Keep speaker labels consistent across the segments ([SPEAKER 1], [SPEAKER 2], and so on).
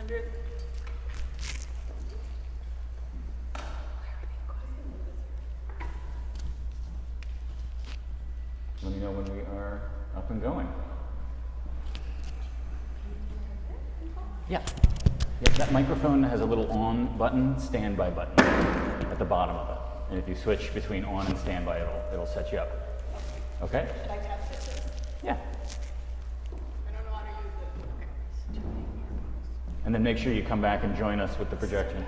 [SPEAKER 1] 100.
[SPEAKER 2] Let me know when we are up and going. Yeah. That microphone has a little on button, standby button at the bottom of it. And if you switch between on and standby, it'll set you up. Okay?
[SPEAKER 1] Should I test it too?
[SPEAKER 2] Yeah.
[SPEAKER 1] I don't know how to use it. Okay.
[SPEAKER 2] And then make sure you come back and join us with the projection.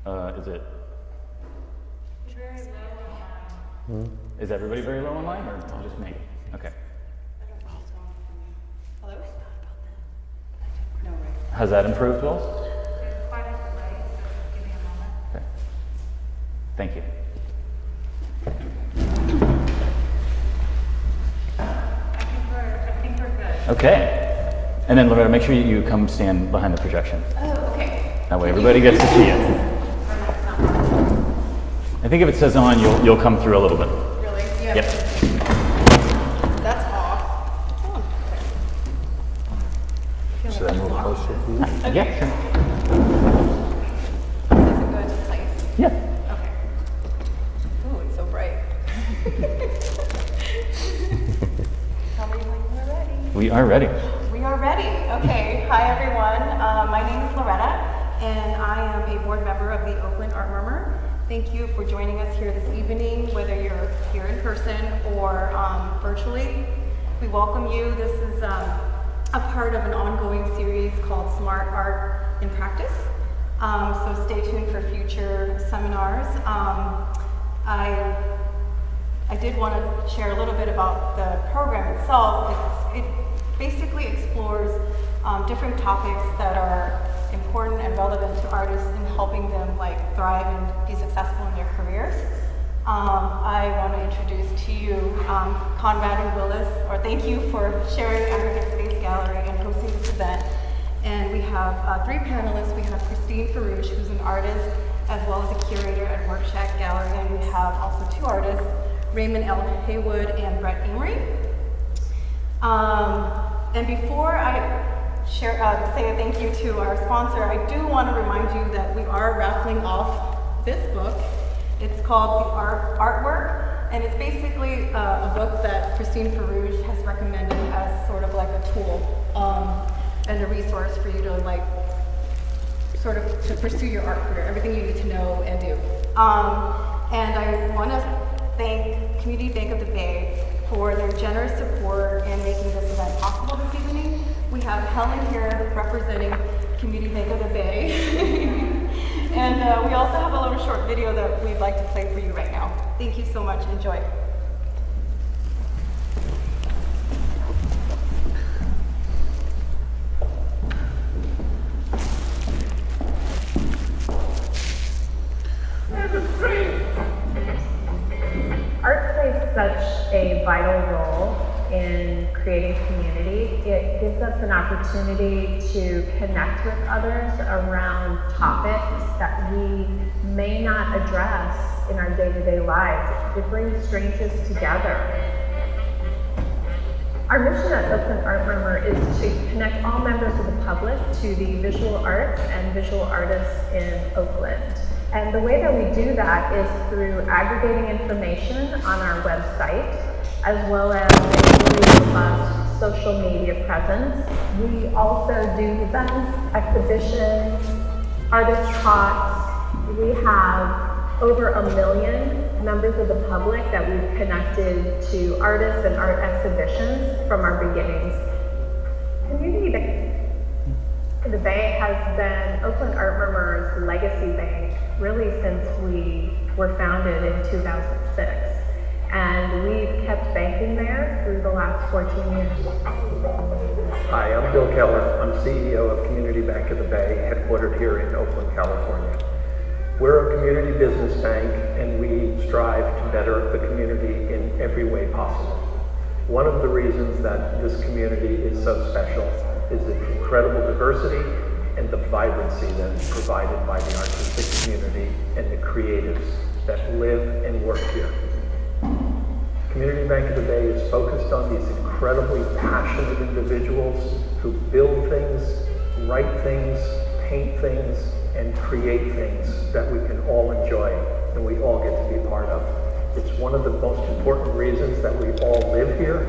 [SPEAKER 1] Hello?
[SPEAKER 2] Is it?
[SPEAKER 1] Very low.
[SPEAKER 2] Is everybody very low online or just me? Okay.
[SPEAKER 1] Hello? No, right.
[SPEAKER 2] Has that improved, Will?
[SPEAKER 1] There's quite a delay, so just give me a moment.
[SPEAKER 2] Okay. Thank you.
[SPEAKER 1] I think we're good.
[SPEAKER 2] Okay. And then Loretta, make sure you come stand behind the projection.
[SPEAKER 1] Oh, okay.
[SPEAKER 2] That way everybody gets to see it. I think if it says on, you'll come through a little bit.
[SPEAKER 1] Really? Yeah.
[SPEAKER 2] Yep.
[SPEAKER 1] That's off. It's on. Okay.
[SPEAKER 3] Should I move closer to you?
[SPEAKER 1] Okay.
[SPEAKER 2] Yeah, sure.
[SPEAKER 1] Does it go into place?
[SPEAKER 2] Yeah.
[SPEAKER 1] Okay. Ooh, it's so bright. Tell me when we're ready.
[SPEAKER 2] We are ready.
[SPEAKER 1] We are ready. Okay. Hi, everyone. My name is Loretta, and I am a board member of the Oakland Art Murmur. Thank you for joining us here this evening, whether you're here in person or virtually. We welcome you. This is a part of an ongoing series called SMART Art in Practice. So stay tuned for future seminars. I did want to share a little bit about the program itself. It basically explores different topics that are important and relevant to artists in helping them thrive and be successful in their careers. I want to introduce to you Conrad and Willis, or thank you for sharing Aggregate Space Gallery and hosting this event. And we have 3 panelists. We have Christine Ferrouge, who's an artist, as well as a curator at Werkshack Gallery, and we have also 2 artists, Raymond Haywood and Brett Amory. And before I say a thank you to our sponsor, I do want to remind you that we are raffling off this book. It's called The Artwork, and it's basically a book that Christine Ferrouge has recommended as sort of like a tool and a resource for you to to pursue your art career, everything you need to know and do. And I want to thank Community Bank of the Bay for their generous support in making this event possible this evening. We have Helen here representing Community Bank of the Bay. And we also have a little short video that we'd like to play for you right now. Thank you so much. Enjoy.
[SPEAKER 4] Art plays such a vital role in creating community. It gives us an opportunity to connect with others around topics that we may not address in our day-to-day lives. It brings strangers together. Our mission at Oakland Art Murmur is to connect all members of the public to the visual arts and visual artists in Oakland. And the way that we do that is through aggregating information on our website, as well as a really robust social media presence. We also do events, exhibitions, artist talks. We have over 1 million members of the public that we've connected to artists and art exhibitions from our beginnings. Community Bank of the Bay has been Oakland Art Murmur's legacy bank really since we were founded in 2006. And we've kept banking there through the last 14 years.
[SPEAKER 5] Hi, I'm Bill Keller. I'm CEO of Community Bank of the Bay, headquartered here in Oakland, California. We're a community business bank, and we strive to better the community in every way possible. One of the reasons that this community is so special is the incredible diversity and the vibrancy that is provided by the artistic community and the creatives that live and work here. Community Bank of the Bay is focused on these incredibly passionate individuals who build things, write things, paint things, and create things that we can all enjoy and we all get to be part of. It's one of the most important reasons that we all live here,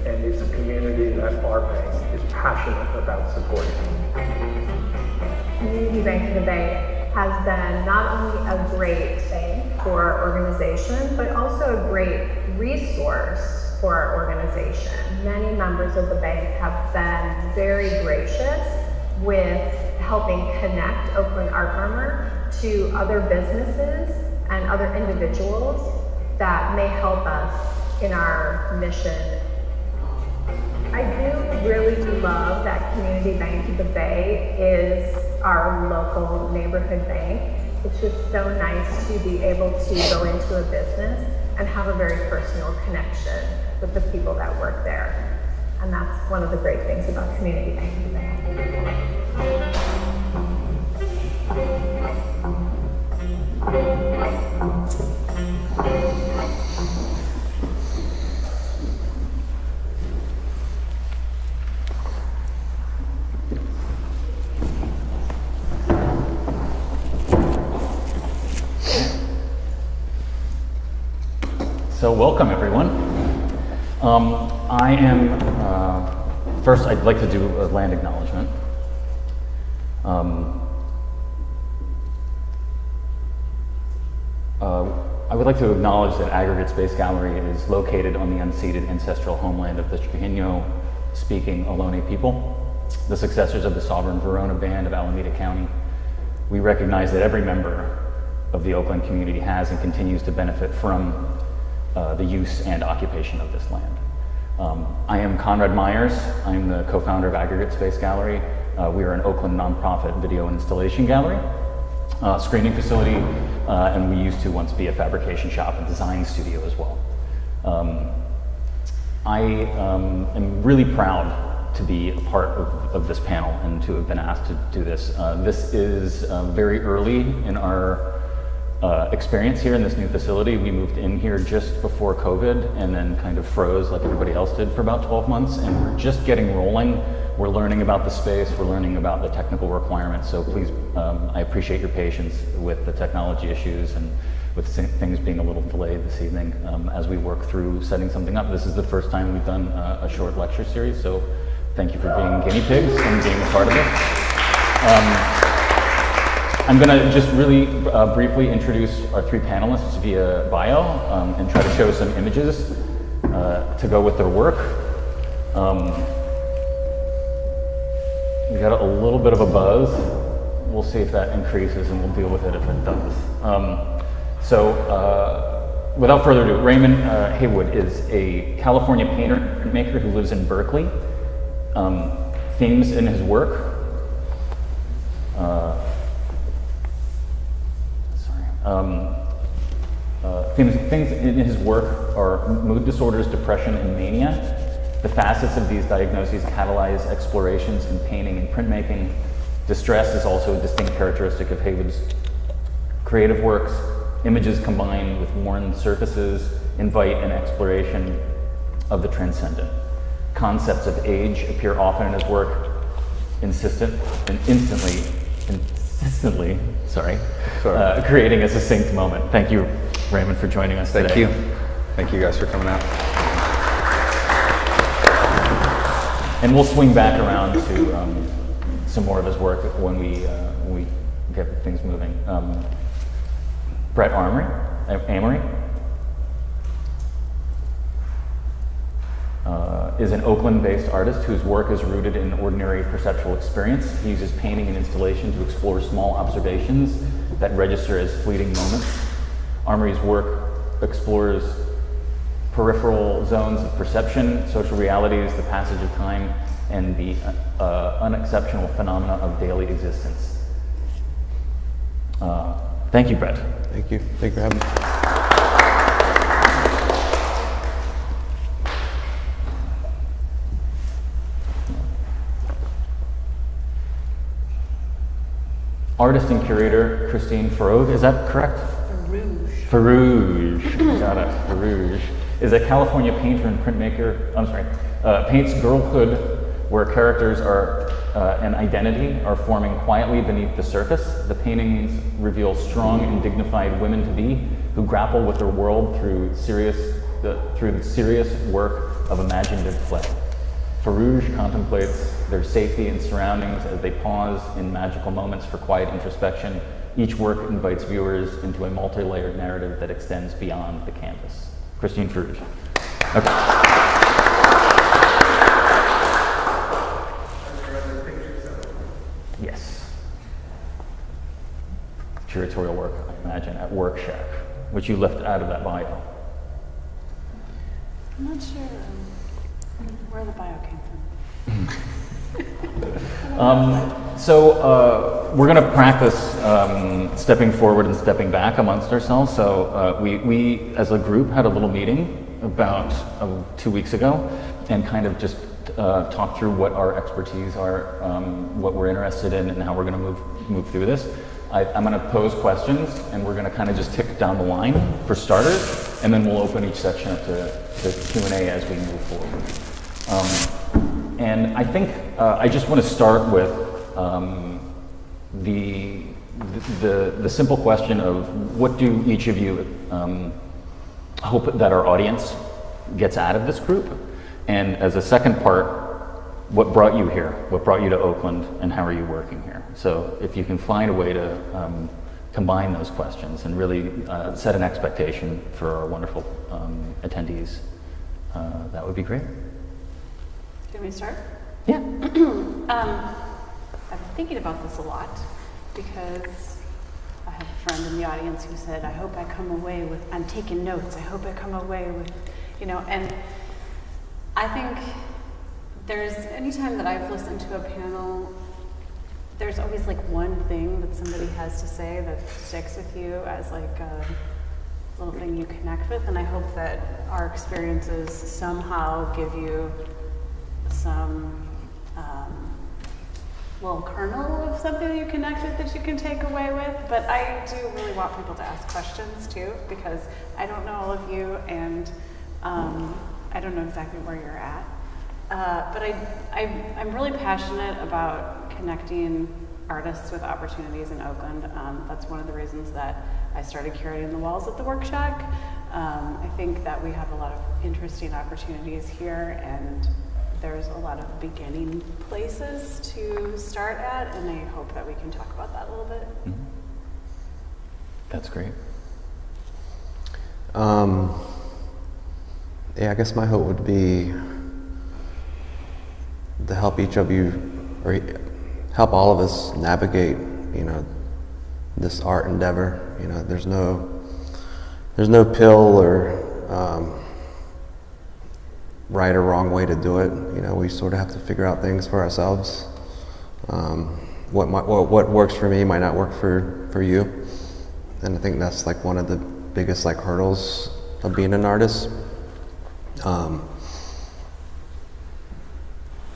[SPEAKER 5] and it's a community that our bank is passionate about supporting.
[SPEAKER 4] Community Bank of the Bay has been not only a great bank for our organization, but also a great resource for our organization. Many members of the bank have been very gracious with helping connect Oakland Art Murmur to other businesses and other individuals that may help us in our mission. I do really love that Community Bank of the Bay is our local neighborhood bank. It's just so nice to be able to go into a business and have a very personal connection with the people that work there. And that's one of the great things about Community Bank of the Bay.
[SPEAKER 2] So welcome everyone. First I'd like to do a land acknowledgement. I would like to acknowledge that Aggregate Space Gallery is located on the unceded ancestral homeland of the Chippewa-speaking Ohlone people, the successors of the sovereign Verona Band of Alameda County. We recognize that every member of the Oakland community has and continues to benefit from the use and occupation of this land. I am Conrad Meyers. I'm the co-founder of Aggregate Space Gallery. We are an Oakland nonprofit video and installation gallery, screening facility, and we used to once be a fabrication shop and design studio as well. I am really proud to be a part of this panel and to have been asked to do this. This is very early in our experience here in this new facility. We moved in here just before COVID and then kind of froze like everybody else did for about 12 months, and we're just getting rolling. We're learning about the space, we're learning about the technical requirements, so please, I appreciate your patience with the technology issues and with things being a little delayed this evening as we work through setting something up. This is the first time we've done a short lecture series, so thank you for being guinea pigs and being a part of it. I'm going to just really briefly introduce our three panelists via bio and try to show some images to go with their work. We got a little bit of a buzz. We'll see if that increases and we'll deal with it if it does. Without further ado, Raymond Haywood is a California painter and maker who lives in Berkeley. Themes in his work things in his work are mood disorders, depression, and mania. The facets of these diagnoses catalyze explorations in painting and printmaking. Distress is also a distinct characteristic of Haywood's creative works. Images combined with worn surfaces invite an exploration of the transcendent. Concepts of age appear often in his work, creating a succinct moment. Thank you, Raymond, for joining us today.
[SPEAKER 3] Thank you. Thank you guys for coming out.
[SPEAKER 2] And we'll swing back around to some more of his work when we get things moving. Brett Amory is an Oakland-based artist whose work is rooted in ordinary perceptual experience. He uses painting and installation to explore small observations that register as fleeting moments. Amory's work explores peripheral zones of perception, social realities, the passage of time, and the unexceptional phenomena of daily existence. Thank you, Brett.
[SPEAKER 3] Thank you. Thank you for having me.
[SPEAKER 2] Artist and curator Christine Ferrouge, is that correct? Ferrouge, got it, Ferrouge, is a California painter and printmaker, paints girlhood where characters are and identity are forming quietly beneath the surface. The paintings reveal strong and dignified women to be who grapple with their world through the serious work of imaginative play. Ferrouge contemplates their safety and surroundings as they pause in magical moments for quiet introspection. Each work invites viewers into a multi-layered narrative that extends beyond the canvas. Christine Ferrouge. Okay. Yes. Curatorial work, I imagine, at Werkshack, which you left out of that bio.
[SPEAKER 6] I'm not sure where the bio came
[SPEAKER 2] from. We're going to practice stepping forward and stepping back amongst ourselves. So we, as a group, had a little meeting about 2 weeks ago and kind of just talk through what our expertise are, what we're interested in, and how we're going to move through this. I'm going to pose questions, and we're going to kind of just tick down the line for starters, and then we'll open each section up to Q&A as we move forward. And I think I just want to start with the simple question of what do each of you hope that our audience gets out of this group? And as a second part, what brought you here? What brought you to Oakland, and how are you working here? So if you can find a way to combine those questions and really set an expectation for our wonderful attendees, that would be great.
[SPEAKER 6] Can we start?
[SPEAKER 2] Yeah.
[SPEAKER 6] I've been thinking about this a lot because I have a friend in the audience who said, I hope I come away with, I'm taking notes, I hope I come away with, and I think anytime that I've listened to a panel, there's always like one thing that somebody has to say that sticks with you as like a little thing you connect with, and I hope that our experiences somehow give you some little kernel of something you connect with that you can take away with. But I do really want people to ask questions too, because I don't know all of you, and I don't know exactly where you're at. But I'm really passionate about connecting artists with opportunities in Oakland. That's one of the reasons that I started curating the walls at the Werkshack. I think that we have a lot of interesting opportunities here, and there's a lot of beginning places to start at, and I hope that we can talk about that a little bit.
[SPEAKER 2] Mm-hmm. That's great.
[SPEAKER 3] Yeah, I guess my hope would be to help each of you, or help all of us navigate, this art endeavor. There's no pill or right or wrong way to do it. We sort of have to figure out things for ourselves. What works for me might not work for you, and I think that's like one of the biggest hurdles of being an artist.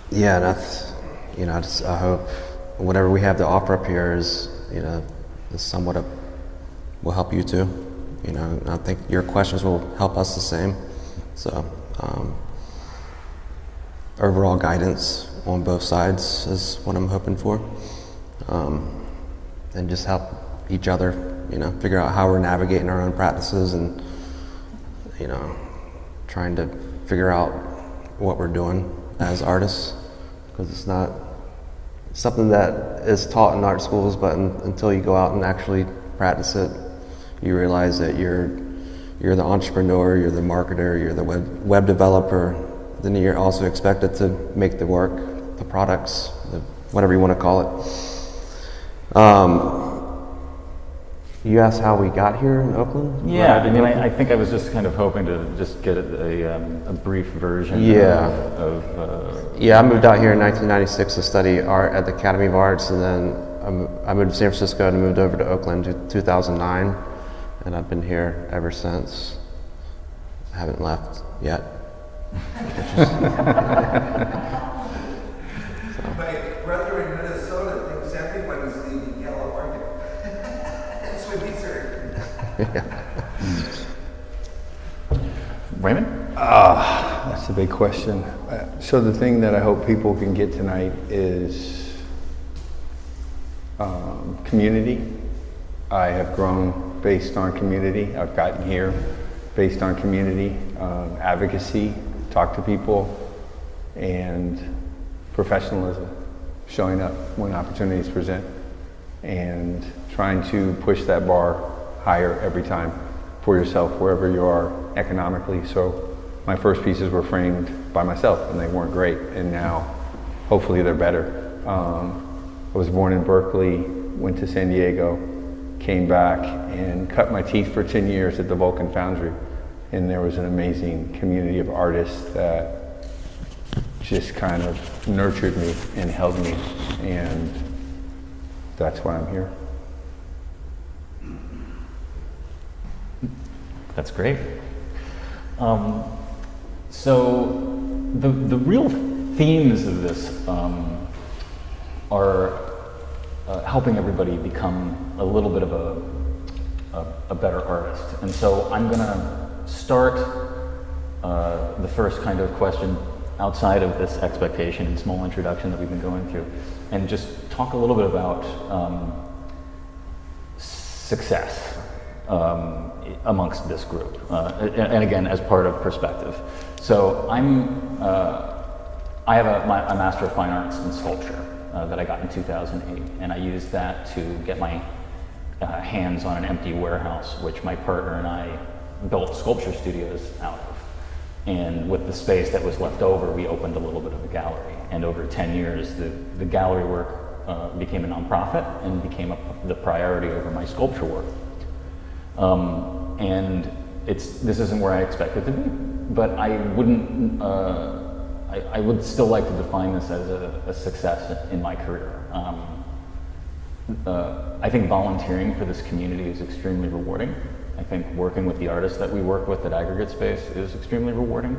[SPEAKER 3] Yeah, that's, I hope whatever we have to offer up here is somewhat will help you too. I think your questions will help us the same. So, overall guidance on both sides is what I'm hoping for. And just help each other, figure out how we're navigating our own practices and, trying to figure out what we're doing as artists. Because it's not something that is taught in art schools, but until you go out and actually practice it, you realize that you're the entrepreneur, you're the marketer, you're the web developer. Then you're also expected to make the work, the products, whatever you want to call it. You asked how we got here in Oakland?
[SPEAKER 2] Yeah, I think I was just kind of hoping to just get a brief version.
[SPEAKER 3] Yeah.
[SPEAKER 2] Yeah,
[SPEAKER 3] I moved out here in 1996 to study art at the Academy of Arts, and then I moved to San Francisco and moved over to Oakland in 2009, and I've been here ever since. I haven't left yet.
[SPEAKER 7] My brother in Minnesota thinks everyone's leaving California. That's what he's heard.
[SPEAKER 2] Raymond?
[SPEAKER 8] That's a big question. So the thing that I hope people can get tonight is community. I have grown based on community. I've gotten here based on community, advocacy, talk to people, and professionalism, showing up when opportunities present, and trying to push that bar higher every time for yourself, wherever you are economically. So my first pieces were framed by myself, and they weren't great, and now hopefully they're better. I was born in Berkeley, went to San Diego, came back and cut my teeth for 10 years at the Vulcan Foundry, and there was an amazing community of artists that just kind of nurtured me and held me, and that's why I'm here.
[SPEAKER 2] That's great. So the real themes of this are helping everybody become a little bit of a better artist. And so I'm gonna start the first kind of question outside of this expectation and small introduction that we've been going through, and just talk a little bit about success amongst this group, and again, as part of perspective. So I have a Master of Fine Arts in Sculpture that I got in 2008, and I used that to get my hands on an empty warehouse, which my partner and I built sculpture studios out of. And with the space that was left over, we opened a little bit of a gallery. And over 10 years, the gallery work became a nonprofit and became the priority over my sculpture work. And this isn't where I expect it to be, but I wouldn't, I would still like to define this as a success in my career. I think volunteering for this community is extremely rewarding. I think working with the artists that we work with at Aggregate Space is extremely rewarding.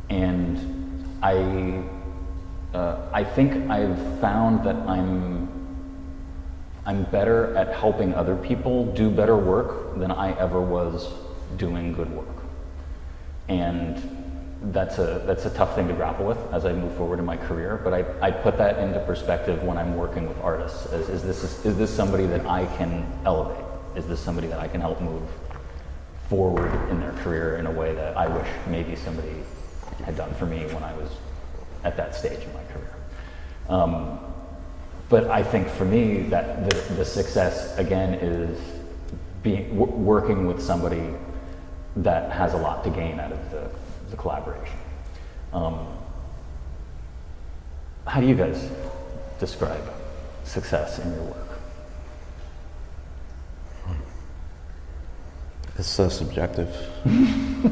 [SPEAKER 2] And I think I've found that I'm better at helping other people do better work than I ever was doing good work. And that's a tough thing to grapple with as I move forward in my career, but I put that into perspective when I'm working with artists. Is this somebody that I can elevate? Is this somebody that I can help move forward in their career in a way that I wish maybe somebody had done for me when I was at that stage in my career? But I think for me that the success again is working with somebody that has a lot to gain out of the collaboration. How do you guys describe success in your work?
[SPEAKER 3] It's so subjective.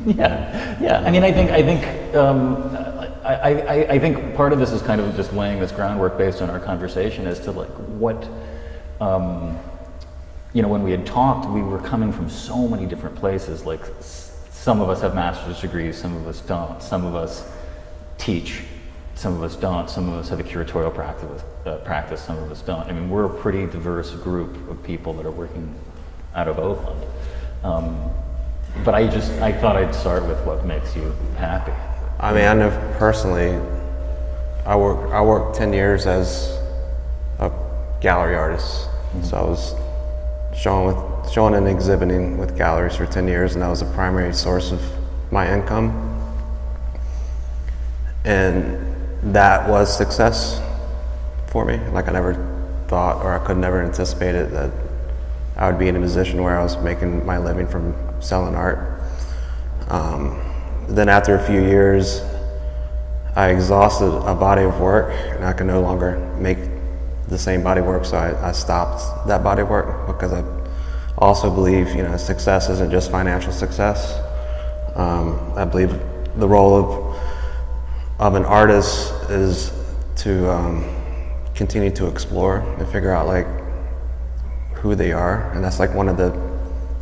[SPEAKER 2] Yeah. I mean, I think part of this is kind of just laying this groundwork based on our conversation as to like what, when we had talked, we were coming from so many different places. Like some of us have master's degrees, some of us don't. Some of us teach, some of us don't. Some of us have a curatorial practice, some of us don't. I mean, we're a pretty diverse group of people that are working out of Oakland. But I thought I'd start with what makes you happy.
[SPEAKER 3] I mean, I know personally, I worked 10 years as a gallery artist. Mm-hmm. So I was showing and exhibiting with galleries for 10 years, and that was a primary source of my income. And that was success for me. Like I never thought, or I could never anticipate it, that I would be in a position where I was making my living from selling art. Then after a few years, I exhausted a body of work, and I could no longer make the same body of work, so I stopped that body of work, because I also believe, success isn't just financial success. I believe the role of an artist is to continue to explore and figure out like who they are, and that's like one of the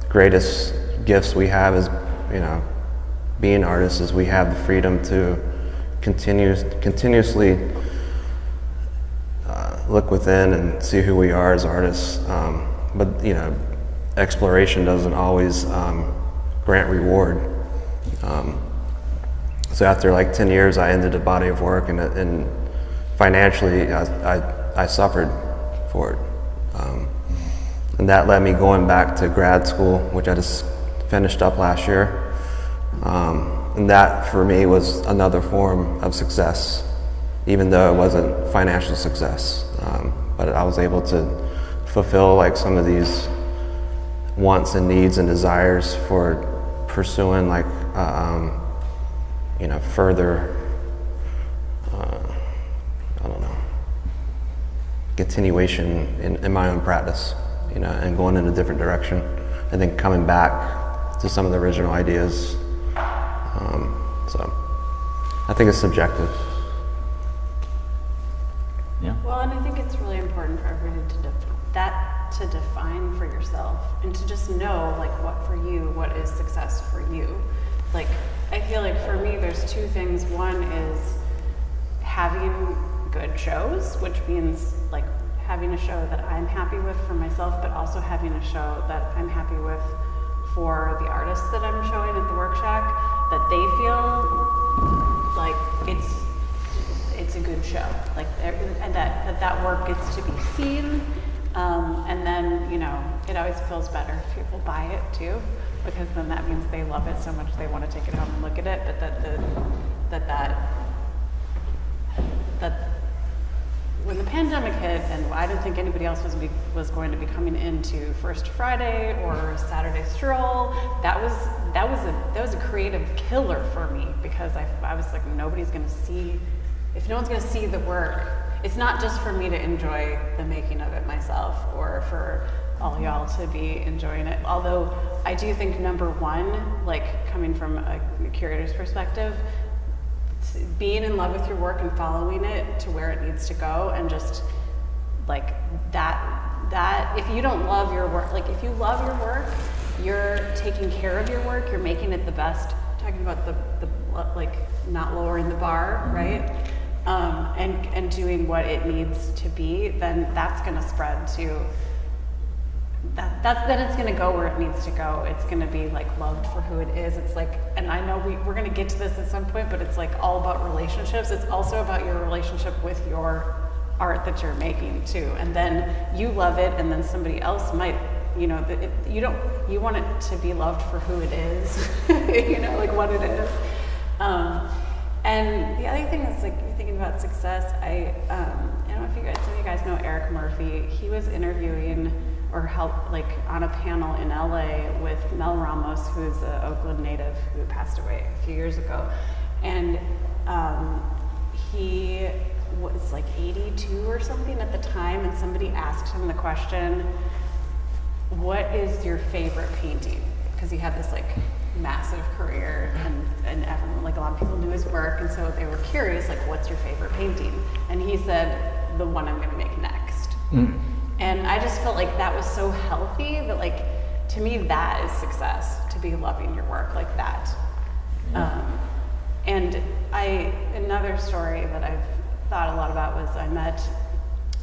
[SPEAKER 3] greatest gifts we have is, being artists, is we have the freedom to continuously look within and see who we are as artists. But exploration doesn't always grant reward. So after like 10 years, I ended a body of work, and financially, I suffered for it. And that led me going back to grad school, which I just finished up last year. And that for me was another form of success, even though it wasn't financial success. But I was able to fulfill like some of these wants and needs and desires for pursuing like, you know, further, I don't know, continuation in my own practice, you know, and going in a different direction, and then coming back to some of the original ideas. So I think it's subjective.
[SPEAKER 2] Yeah.
[SPEAKER 6] Well, and I think it's really important for everybody to define for yourself, and to just know like what for you, what is success for you. Like, I feel like for me, there's two things. One is having good shows, which means like having a show that I'm happy with for myself, but also having a show that I'm happy with for the artists that I'm showing at the Werkshack, that they feel like it's a good show, like, and that work gets to be seen, and then, you know, it always feels better if people buy it too, because then that means they love it so much they want to take it home and look at it. But that when the pandemic hit, and I didn't think anybody else was going to be coming into First Friday or Saturday Stroll, that was a creative killer for me, because I was like, nobody's going to see. If no one's going to see the work, it's not just for me to enjoy the making of it myself, or for all y'all to be enjoying it. Although I do think, number one, like coming from a curator's perspective, being in love with your work and following it to where it needs to go, and just like that if you don't love your work, like if you love your work, you're taking care of your work, you're making it the best, talking about the like not lowering the bar, right? And doing what it needs to be, then that's going to spread to then it's going to go where it needs to go. It's going to be like loved for who it is. It's like, and I know we're going to get to this at some point, but it's like all about relationships. It's also about your relationship with your art that you're making too. And then you love it, and then somebody else might, you know, you want it to be loved for who it is, you know, like what it is. And the other thing is, like, you're thinking about success. I don't know if some of you guys know Eric Murphy. He was interviewing or helped like on a panel in LA with Mel Ramos, who's an Oakland native who passed away a few years ago. And he was like 82 or something at the time, and somebody asked him the question, what is your favorite painting? Because he had this like massive career, and everyone, like a lot of people knew his work, and so they were curious, like, what's your favorite painting? And he said, the one I'm gonna make next. And I just felt like that was so healthy, that like, to me, that is success, to be loving your work like that. And another story that I've thought a lot about was I met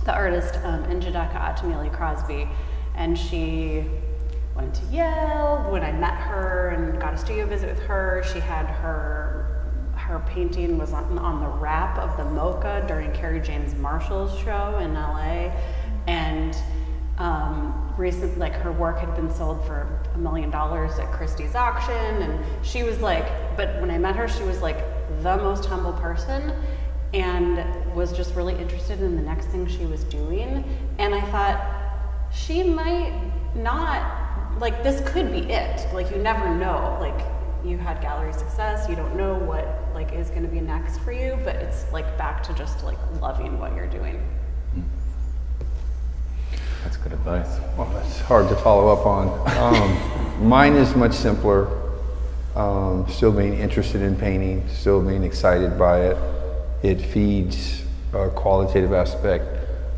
[SPEAKER 6] the artist Njideka Atumili Crosby, and she went to Yale. When I met her and got a studio visit with her, she had her painting was on the wrap of the Mocha during Kerry James Marshall's show in LA. And recently, like, her work had been sold for $1 million at Christie's auction, and she was like, but when I met her, she was like the most humble person, and was just really interested in the next thing she was doing. And I thought, she might not, like, this could be it. Like, you never know. Like, you had gallery success, you don't know what like is going to be next for you, but it's like back to just like loving what you're doing.
[SPEAKER 2] That's good advice.
[SPEAKER 8] Well, that's hard to follow up on. Mine is much simpler. Still being interested in painting, still being excited by it. It feeds a qualitative aspect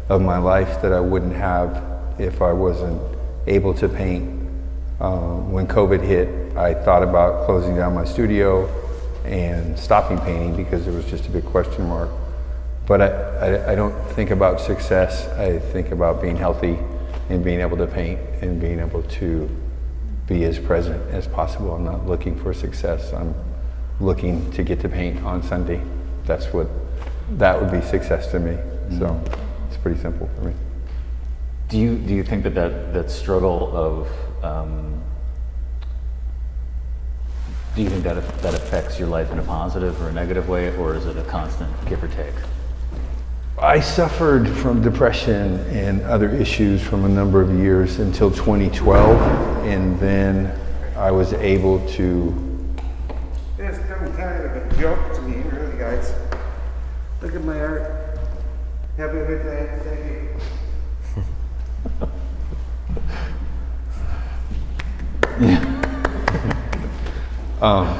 [SPEAKER 8] of my life that I wouldn't have if I wasn't able to paint. When COVID hit, I thought about closing down my studio and stopping painting because there was just a big question mark. But I don't think about success. I think about being healthy and being able to paint and being able to be as present as possible. I'm not looking for success. I'm looking to get to paint on Sunday. That would be success to me. So it's pretty simple for me.
[SPEAKER 2] Do you think that struggle of do you think that affects your life in a positive or a negative way, or is it a constant give or take?
[SPEAKER 8] I suffered from depression and other issues from a number of years until 2012, and then I was able to.
[SPEAKER 7] It's kind of a joke to me, really, guys. Look at my art. Have a good day. Thank you.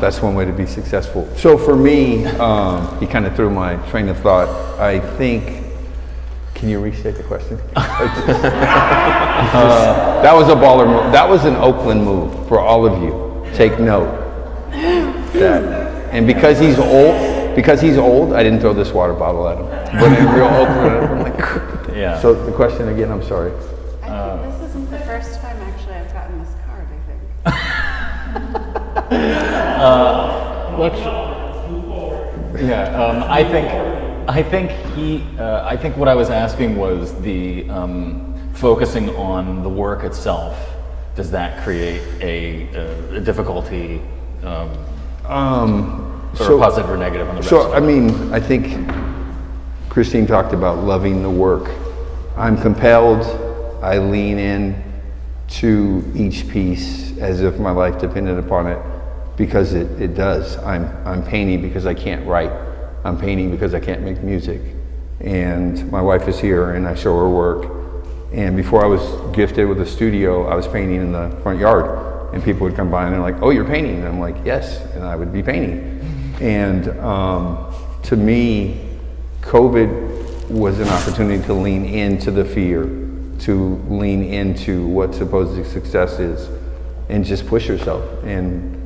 [SPEAKER 8] That's one way to be successful. So for me, he kind of threw my train of thought. I think, can you restate the question? That was a baller move. That was an Oakland move for all of you. Take note. And because he's old, I didn't throw this water bottle at him. But in real Oakland, I'm like,
[SPEAKER 2] yeah.
[SPEAKER 8] So the question again, I'm sorry.
[SPEAKER 6] I think this isn't the first time actually I've gotten this card, I
[SPEAKER 2] think I think what I was asking was the focusing on the work itself. Does that create a difficulty, or positive or negative on the rest of it?
[SPEAKER 8] I mean, I think Christine talked about loving the work. I'm compelled. I lean in to each piece as if my life depended upon it, because it does. I'm painting because I can't write. I'm painting because I can't make music. And my wife is here and I show her work. And before I was gifted with a studio, I was painting in the front yard, and people would come by and they're like, "Oh, you're painting?" And I'm like, "Yes," and I would be painting. And to me, COVID was an opportunity to lean into the fear, to lean into what supposed success is, and just push yourself. And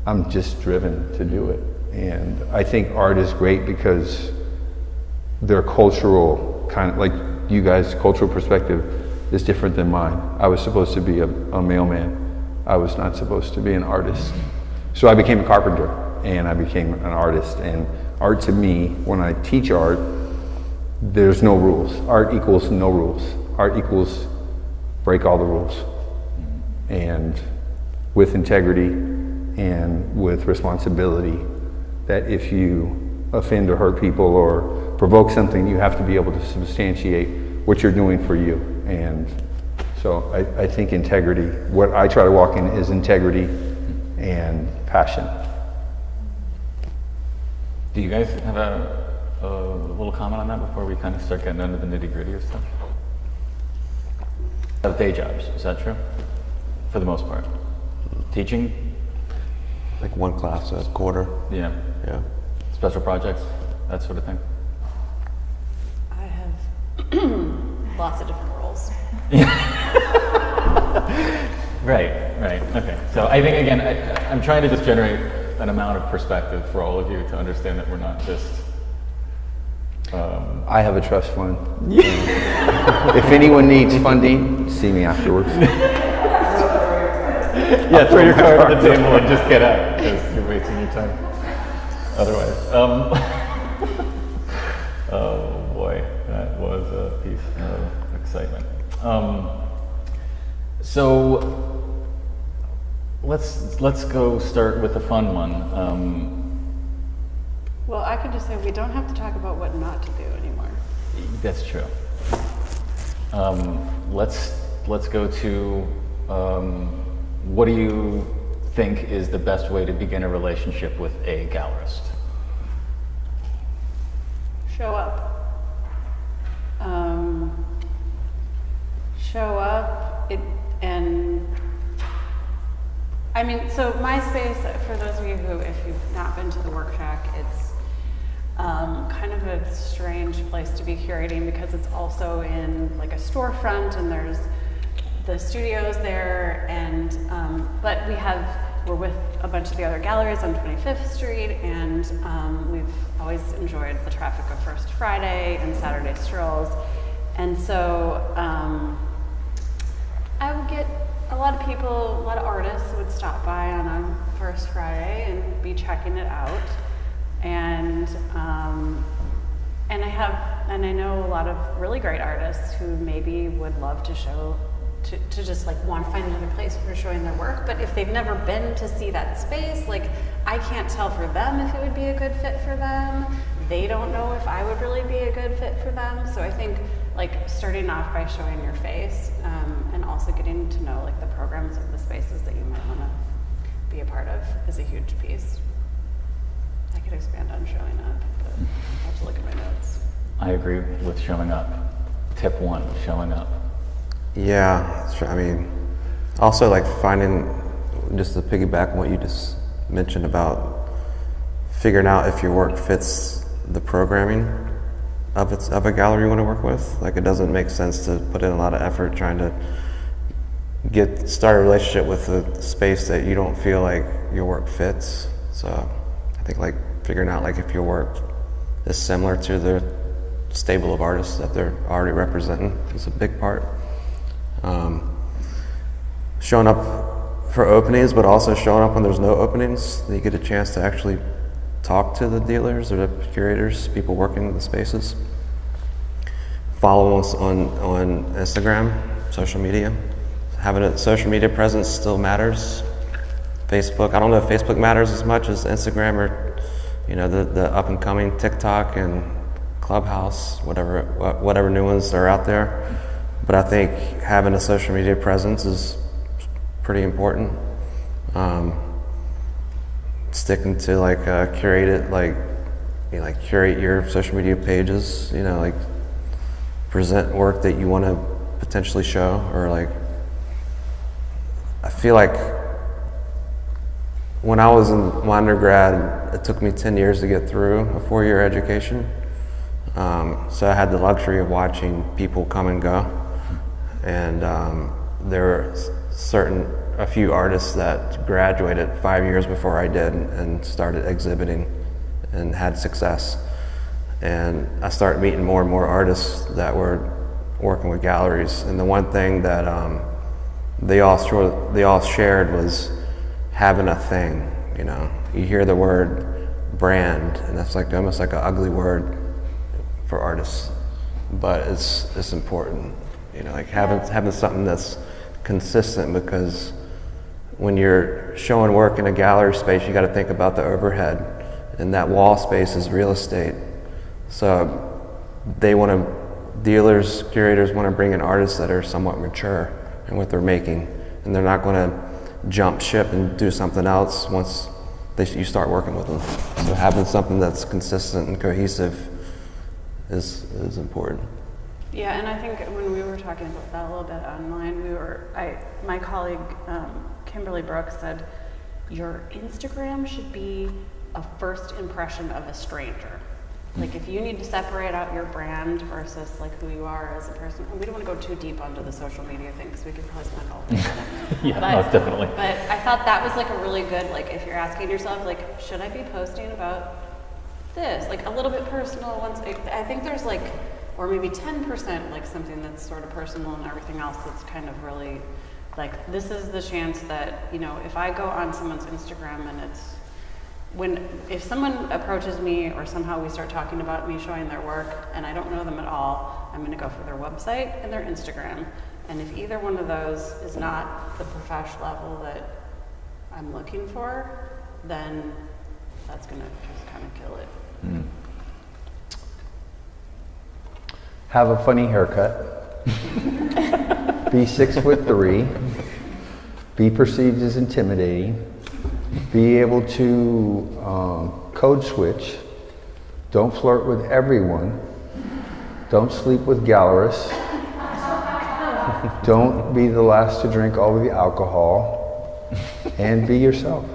[SPEAKER 8] I'm just driven to do it. And I think art is great because their cultural kind of, like you guys' cultural perspective is different than mine. I was supposed to be a mailman. I was not supposed to be an artist. So I became a carpenter and I became an artist. And art to me, when I teach art, there's no rules. Art equals no rules. Art equals break all the rules. And with integrity and with responsibility, that if you offend or hurt people or provoke something, you have to be able to substantiate what you're doing for you. And so I think integrity, what I try to walk in is integrity and passion.
[SPEAKER 2] Do you guys have a little comment on that before we kind of start getting into the nitty-gritty of stuff? Have day jobs, is that true? For the most part. Teaching?
[SPEAKER 3] Like one class a quarter.
[SPEAKER 2] Yeah.
[SPEAKER 3] Yeah.
[SPEAKER 2] Special projects, that sort of thing?
[SPEAKER 9] I have lots of different roles.
[SPEAKER 2] Right, okay. So I think, again, I'm trying to just generate an amount of perspective for all of you to understand that we're not just...
[SPEAKER 8] I have a trust fund. If anyone needs funding, see me afterwards.
[SPEAKER 2] Yeah, throw your card on the table and just get out, because you're wasting your time otherwise. Oh boy, that was a piece of excitement. So let's go start with the fun one.
[SPEAKER 6] Well, I could just say we don't have to talk about what not to do anymore.
[SPEAKER 2] That's true. Let's go to what do you think is the best way to begin a relationship with a gallerist?
[SPEAKER 6] Show up. Show up. I mean, so my space, for those of you who, if you've not been to the Werkshack, it's kind of a strange place to be curating because it's also in like a storefront and there's the studios there, and but we're with a bunch of the other galleries on 25th Street, and we've always enjoyed the traffic of First Friday and Saturday strolls, and so I would get a lot of people, a lot of artists would stop by on a first Friday and be checking it out. And I know a lot of really great artists who maybe would love to show, to just like want to find another place for showing their work. But if they've never been to see that space, like I can't tell for them if it would be a good fit for them. They don't know if I would really be a good fit for them. So I think like starting off by showing your face and also getting to know like the programs of the spaces that you might want to be a part of is a huge piece. I could expand on showing up, but I have to look at my notes.
[SPEAKER 2] I agree with showing up. Tip 1, showing up.
[SPEAKER 3] Yeah, I mean, also like finding, just to piggyback on what you just mentioned about figuring out if your work fits the programming of a gallery you want to work with. Like it doesn't make sense to put in a lot of effort trying to start a relationship with a space that you don't feel like your work fits. So I think like figuring out like if your work is similar to the stable of artists that they're already representing is a big part. Showing up for openings, but also showing up when there's no openings, that you get a chance to actually talk to the dealers or the curators, people working in the spaces. Follow us on Instagram, social media. Having a social media presence still matters. Facebook, I don't know if Facebook matters as much as Instagram or, you know, the up and coming TikTok and Clubhouse, whatever new ones are out there. But I think having a social media presence is pretty important. Sticking to like curate your social media pages, you know, like present work that you want to potentially show, or like, I feel like when I was in my undergrad, it took me 10 years to get through a 4-year education. So I had the luxury of watching people come and go. And there were a few artists that graduated 5 years before I did and started exhibiting and had success. And I started meeting more and more artists that were working with galleries. And the one thing that they all shared was having a thing. You know, you hear the word brand, and that's like almost like an ugly word for artists, but it's important. You know, like having something that's consistent, because when you're showing work in a gallery space, you got to think about the overhead, and that wall space is real estate. So dealers, curators want to bring in artists that are somewhat mature in what they're making, and they're not going to jump ship and do something else once you start working with them. So having something that's consistent and cohesive is important.
[SPEAKER 6] Yeah, and I think when we were talking about that a little bit online, my colleague Kimberly Brooks said, your Instagram should be a first impression of a stranger. Like if you need to separate out your brand versus like who you are as a person, and we don't want to go too deep onto the social media thing because we could probably spend all day on it.
[SPEAKER 2] Yeah, most definitely.
[SPEAKER 6] But I thought that was like a really good, like if you're asking yourself, like, should I be posting about this? Like a little bit personal ones. I think there's like, or maybe 10% like something that's sort of personal, and everything else that's kind of really like, this is the chance that, you know, if I go on someone's Instagram and if someone approaches me or somehow we start talking about me showing their work and I don't know them at all, I'm going to go for their website and their Instagram. And if either one of those is not the professional level that I'm looking for, then that's going to just kind of kill it.
[SPEAKER 8] Mm. Have a funny haircut. Be 6'3". Be perceived as intimidating. Be able to code switch. Don't flirt with everyone. Don't sleep with gallerists. Don't be the last to drink all of the alcohol. And be yourself.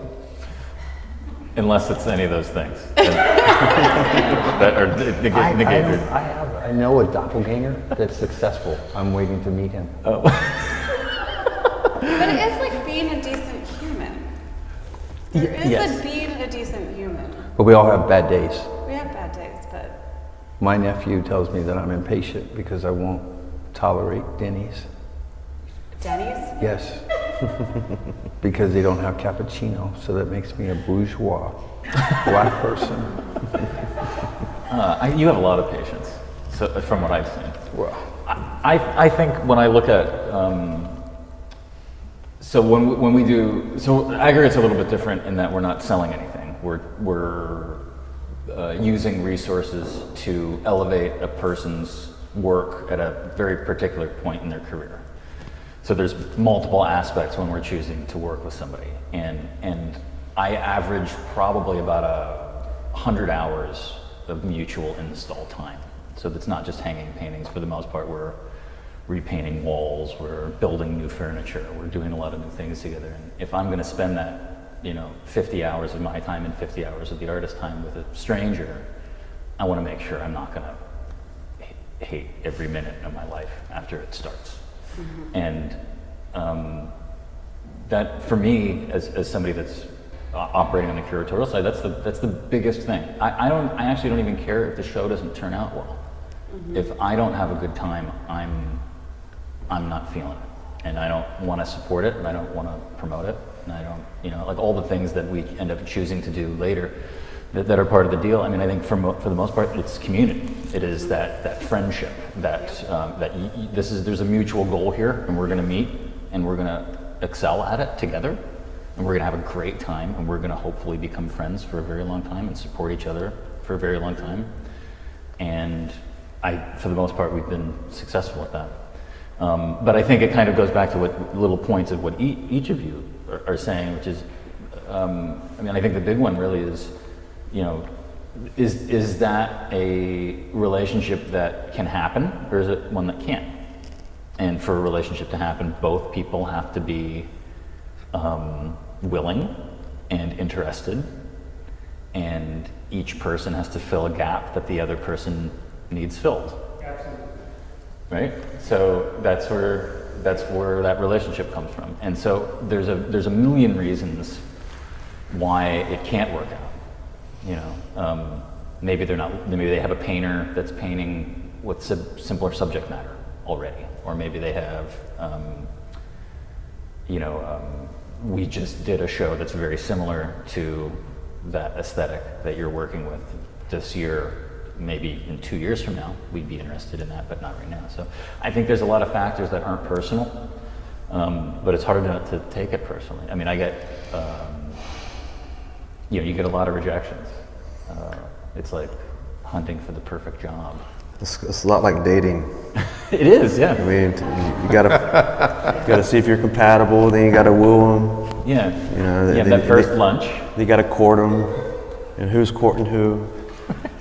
[SPEAKER 2] Unless it's any of those things. That are negated.
[SPEAKER 8] I know a doppelganger that's successful. I'm waiting to meet him.
[SPEAKER 2] Oh.
[SPEAKER 6] But it is like being a decent human. There is
[SPEAKER 2] Yes.
[SPEAKER 6] being a decent human.
[SPEAKER 8] But we all have bad days.
[SPEAKER 6] We have bad days, but
[SPEAKER 8] My nephew tells me that I'm impatient because I won't tolerate Denny's.
[SPEAKER 6] Denny's?
[SPEAKER 8] Yes. because they don't have cappuccino, so that makes me a bourgeois black person.
[SPEAKER 2] You have a lot of patience, so, from what I've seen.
[SPEAKER 8] Well,
[SPEAKER 2] I think when I look at, so when we do, so Aggregate's a little bit different in that we're not selling anything. We're using resources to elevate a person's work at a very particular point in their career. So there's multiple aspects when we're choosing to work with somebody, and I average probably about 100 hours of mutual install time. So that's not just hanging paintings. For the most part, we're repainting walls, we're building new furniture, we're doing a lot of new things together. And if I'm going to spend that, 50 hours of my time and 50 hours of the artist's time with a stranger, I want to make sure I'm not going to hate every minute of my life after it starts. And that, for me, as somebody that's operating on the curatorial side, that's the biggest thing. I actually don't even care if the show doesn't turn out well. If I don't have a good time, I'm not feeling it, and I don't want to support it, and I don't want to promote it, and I don't, like all the things that we end up choosing to do later that are part of the deal. I mean, I think for the most part, it's community. It is that friendship, there's a mutual goal here, and we're going to meet, and we're going to excel at it together, and we're going to have a great time, and we're going to hopefully become friends for a very long time and support each other for a very long time. And for the most part, we've been successful at that. But I think it kind of goes back to what little points of what each of you are saying, which is, I think the big one really is, is that a relationship that can happen, or is it one that can't? And for a relationship to happen, both people have to be willing and interested, and each person has to fill a gap that the other person needs filled.
[SPEAKER 7] Absolutely.
[SPEAKER 2] Right? So that's where that relationship comes from. And so there's a million reasons why it can't work out. Maybe they have a painter that's painting with simpler subject matter already, or maybe they have we just did a show that's very similar to that aesthetic that you're working with this year. Maybe in 2 years from now, we'd be interested in that, but not right now. So I think there's a lot of factors that aren't personal, but it's hard not to take it personally. I mean, I get, you get a lot of rejections. It's like hunting for the perfect job.
[SPEAKER 3] It's a lot like dating.
[SPEAKER 2] It is, yeah.
[SPEAKER 3] I mean, you gotta see if you're compatible. Then you gotta woo them.
[SPEAKER 2] Yeah. That first lunch.
[SPEAKER 3] You gotta court them. And who's courting who?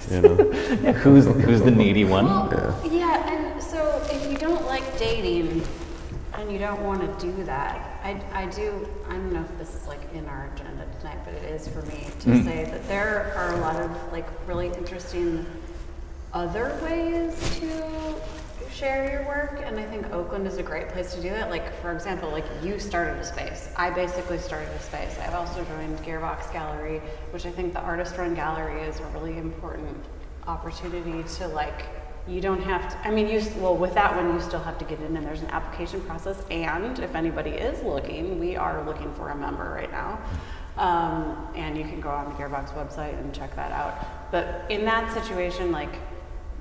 [SPEAKER 2] Yeah, who's the needy one?
[SPEAKER 9] Well, yeah, and so if you don't like dating and you don't want to do that, I don't know if this is like in our agenda tonight, but it is for me to say that there are a lot of like really interesting other ways to share your work, and I think Oakland is a great place to do that. Like, for example, like you started a space. I basically started a space. I've also joined Gearbox Gallery, which I think the artist-run gallery is a really important opportunity to, like, you don't have to, I mean, with that one, you still have to get in, and there's an application process, and if anybody is looking, we are looking for a member right now. And you can go on the Gearbox website and check that out. But in that situation, like,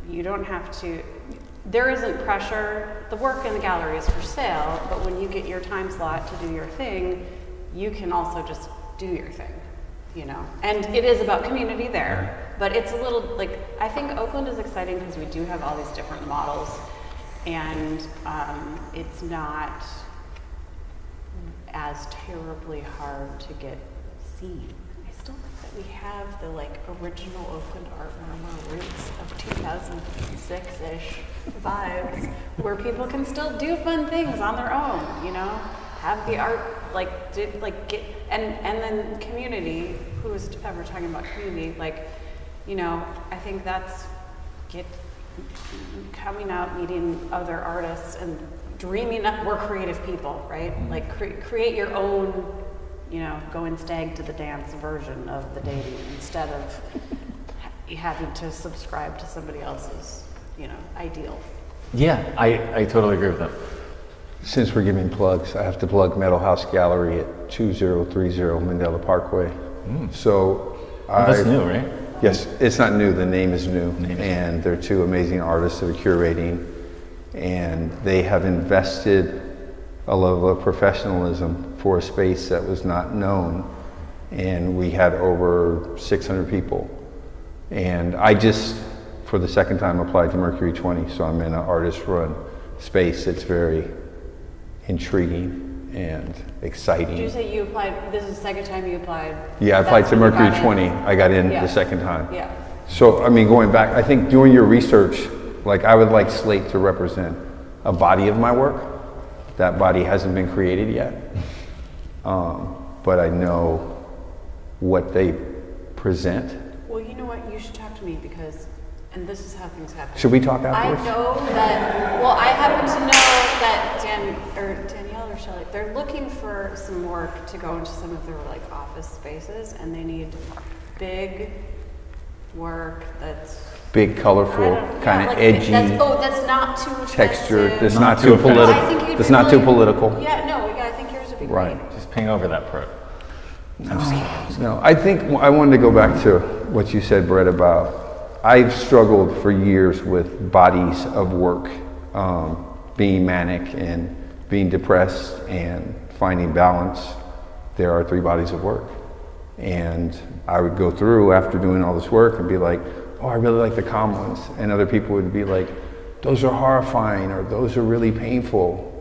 [SPEAKER 9] you don't have to, there isn't pressure. The work in the gallery is for sale, but when you get your time slot to do your thing, you can also just do your thing, And it is about community there, but it's a little, like, I think Oakland is exciting because we do have all these different models, and it's not as terribly hard to get seen. I still think that we have the, like, original Oakland Art Murmur roots of 2006-ish vibes, where people can still do fun things on their own, have the art, and then community, who's ever talking about community, like, I think that's coming out, meeting other artists, and dreaming up, we're creative people, right? Like, create your own, go and stag to the dance version of the dating instead of having to subscribe to somebody else's, ideal.
[SPEAKER 2] Yeah, I totally agree with that.
[SPEAKER 8] Since we're giving plugs, I have to plug Metal House Gallery at 2030 Mandela Parkway. So
[SPEAKER 2] That's new, right?
[SPEAKER 8] Yes, it's not new, the name is new. And they're two amazing artists that are curating, and they have invested a level of professionalism for a space that was not known. And we had over 600 people. And I just, for the second time, applied to Mercury 20, so I'm in an artist-run space that's very intriguing and exciting.
[SPEAKER 9] Did you say you applied, this is the second time you applied?
[SPEAKER 8] Yeah, I applied to Mercury 20.
[SPEAKER 9] In.
[SPEAKER 8] I got in
[SPEAKER 9] Yeah.
[SPEAKER 8] the second time.
[SPEAKER 9] Yeah.
[SPEAKER 8] So, I mean, going back, I think doing your research, like I would like Slate to represent a body of my work. That body hasn't been created yet. But I know what they present.
[SPEAKER 9] Well, you know what, you should talk to me because, and this is how things happen.
[SPEAKER 8] Should we talk afterwards?
[SPEAKER 9] I know that, well, I happen to know that Danielle or Shelley, they're looking for some work to go into some of their like office spaces, and they need big work that's
[SPEAKER 8] Big, colorful, kind of edgy,
[SPEAKER 9] that's not too
[SPEAKER 8] textured,
[SPEAKER 9] expensive.
[SPEAKER 8] that's not too political. That's not too political.
[SPEAKER 9] Yeah, no, I think yours would be
[SPEAKER 8] Right.
[SPEAKER 9] great.
[SPEAKER 2] Just ping over that pro.
[SPEAKER 8] No, I think I wanted to go back to what you said, Brett, about I've struggled for years with bodies of work, being manic and being depressed and finding balance. There are 3 bodies of work. And I would go through after doing all this work and be like, oh, I really like the calm ones. And other people would be like, those are horrifying, or those are really painful.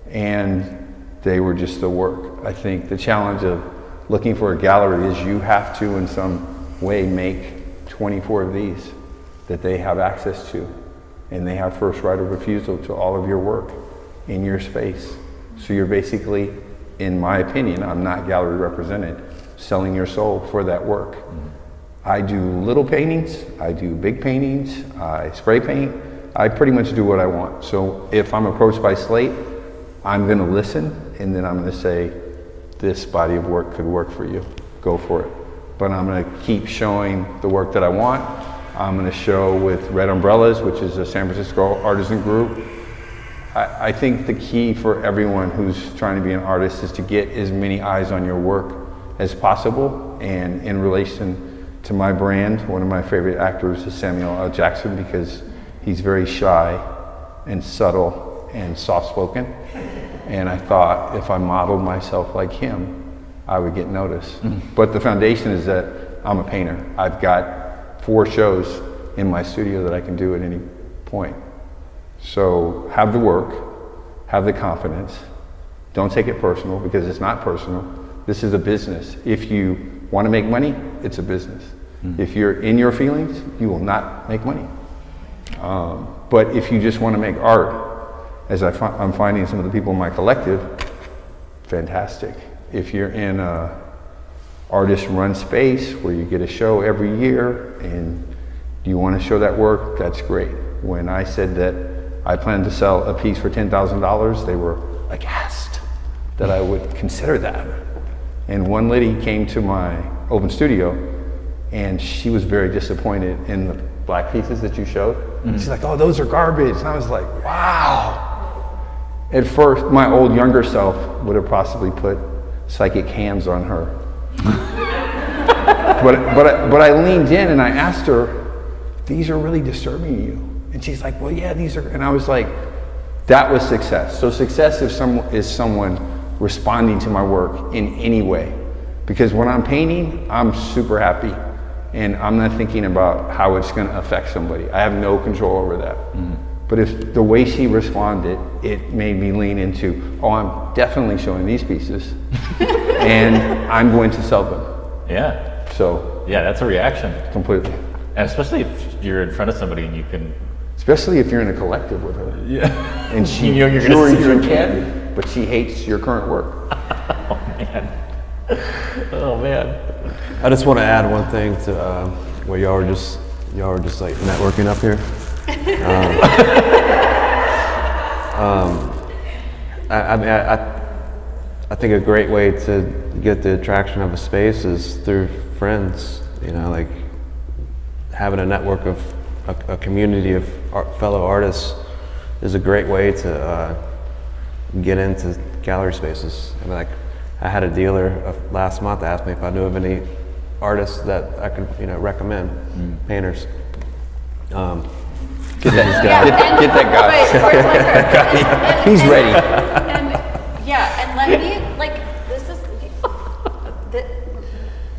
[SPEAKER 8] And they were just the work. I think the challenge of looking for a gallery is you have to in some way make 24 of these that they have access to, and they have first right of refusal to all of your work in your space. So you're basically, in my opinion, I'm not gallery represented, selling your soul for that work. I do little paintings, I do big paintings, I spray paint, I pretty much do what I want. So if I'm approached by Slate, I'm gonna listen, and then I'm gonna say, this body of work could work for you, go for it. But I'm gonna keep showing the work that I want. I'm gonna show with Red Umbrellas, which is a San Francisco artisan group. I think the key for everyone who's trying to be an artist is to get as many eyes on your work as possible. And in relation to my brand, one of my favorite actors is Samuel L. Jackson, because he's very shy and subtle and soft-spoken. And I thought if I modeled myself like him, I would get noticed. But the foundation is that I'm a painter. I've got 4 shows in my studio that I can do at any point. So have the work, have the confidence. Don't take it personal, because it's not personal. This is a business. If you want to make money, it's a business. If you're in your feelings, you will not make money. But if you just want to make art, as I'm finding some of the people in my collective, fantastic. If you're in a artist-run space where you get a show every year and you want to show that work, that's great. When I said that I planned to sell a piece for $10,000, they were aghast that I would consider that. And one lady came to my open studio, and she was very disappointed in the black pieces that you showed. She's like, oh, those are garbage. And I was like, wow. At first, my old younger self would have possibly put psychic hands on her. but I leaned in and I asked her, these are really disturbing you. And she's like, well, yeah, these are, and I was like, that was success. So success is someone responding to my work in any way. Because when I'm painting, I'm super happy. And I'm not thinking about how it's gonna affect somebody. I have no control over that. But if the way she responded, it made me lean into, oh, I'm definitely showing these pieces. And I'm going to sell them.
[SPEAKER 2] Yeah.
[SPEAKER 8] So.
[SPEAKER 2] Yeah, that's a reaction.
[SPEAKER 8] Completely.
[SPEAKER 2] And especially if you're in front of somebody and you can.
[SPEAKER 8] Especially if you're in a collective with her.
[SPEAKER 2] Yeah.
[SPEAKER 8] And she,
[SPEAKER 2] you're gonna see
[SPEAKER 8] your
[SPEAKER 2] her
[SPEAKER 8] kid, but she hates your current work.
[SPEAKER 2] Oh man. Oh man.
[SPEAKER 3] I just want to add one thing to what y'all were just like networking up here. I think a great way to get the attraction of a space is through friends. You know, like having a network of a community of fellow artists is a great way to get into gallery spaces. And like, I had a dealer last month ask me if I knew of any artists that I could, recommend, painters.
[SPEAKER 8] Get that guy. He's ready.
[SPEAKER 6] And let me,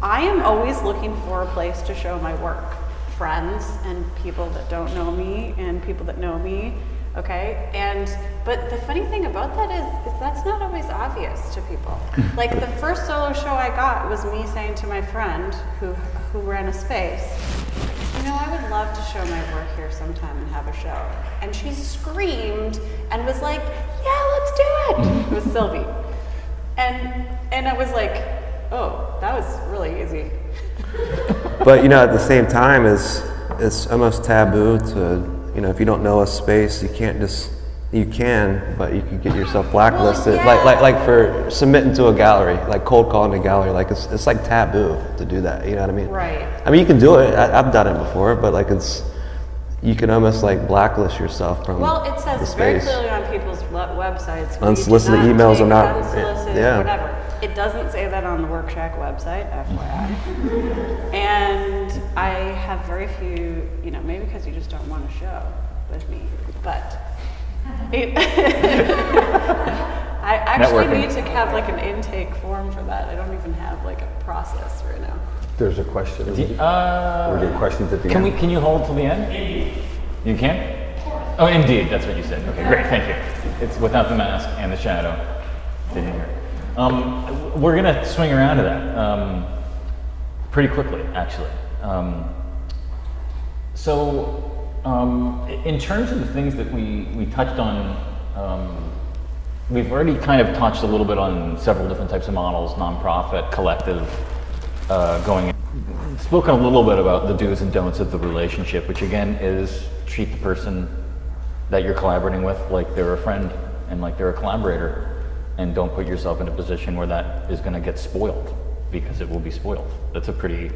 [SPEAKER 6] I am always looking for a place to show my work. Friends and people that don't know me and people that know me, okay? But the funny thing about that is that's not always obvious to people. Like the first solo show I got was me saying to my friend who ran a space, I would love to show my work here sometime and have a show. And she screamed and was like, yeah, let's do it. It was Sylvie. And I was like, oh, that was really easy.
[SPEAKER 3] But at the same time, it's almost taboo to, if you don't know a space, you can't just, you can, but you can get yourself blacklisted.
[SPEAKER 6] Well, yeah.
[SPEAKER 3] Like for submitting to a gallery, like cold calling a gallery, like it's like taboo to do that. You know what I mean?
[SPEAKER 6] Right.
[SPEAKER 3] I mean, you can do it. I've done it before, but like you can almost like blacklist yourself from
[SPEAKER 6] Well, it
[SPEAKER 3] the
[SPEAKER 6] says very
[SPEAKER 3] space.
[SPEAKER 6] clearly on people's websites.
[SPEAKER 3] Unsolicited emails are not.
[SPEAKER 6] Unsolicited,
[SPEAKER 3] Yeah.
[SPEAKER 6] whatever. It doesn't say that on the Werkshack website, FYI. And I have very few, maybe because you just don't want to show with me, but I actually need to have like an intake form for that. I don't even have like a process right now.
[SPEAKER 8] There's a question. Were there questions at the end?
[SPEAKER 2] Can you hold till the end? Indeed. You can? Oh, indeed. That's what you said. Okay, great. Thank you. It's without the mask and the shadow. Didn't hear. We're gonna swing around to that pretty quickly, actually. In terms of the things that we touched on, we've already kind of touched a little bit on several different types of models: nonprofit, collective, spoken a little bit about the do's and don'ts of the relationship, which again is treat the person that you're collaborating with like they're a friend and like they're a collaborator, and don't put yourself in a position where that is going to get spoiled, because it will be spoiled. That's a pretty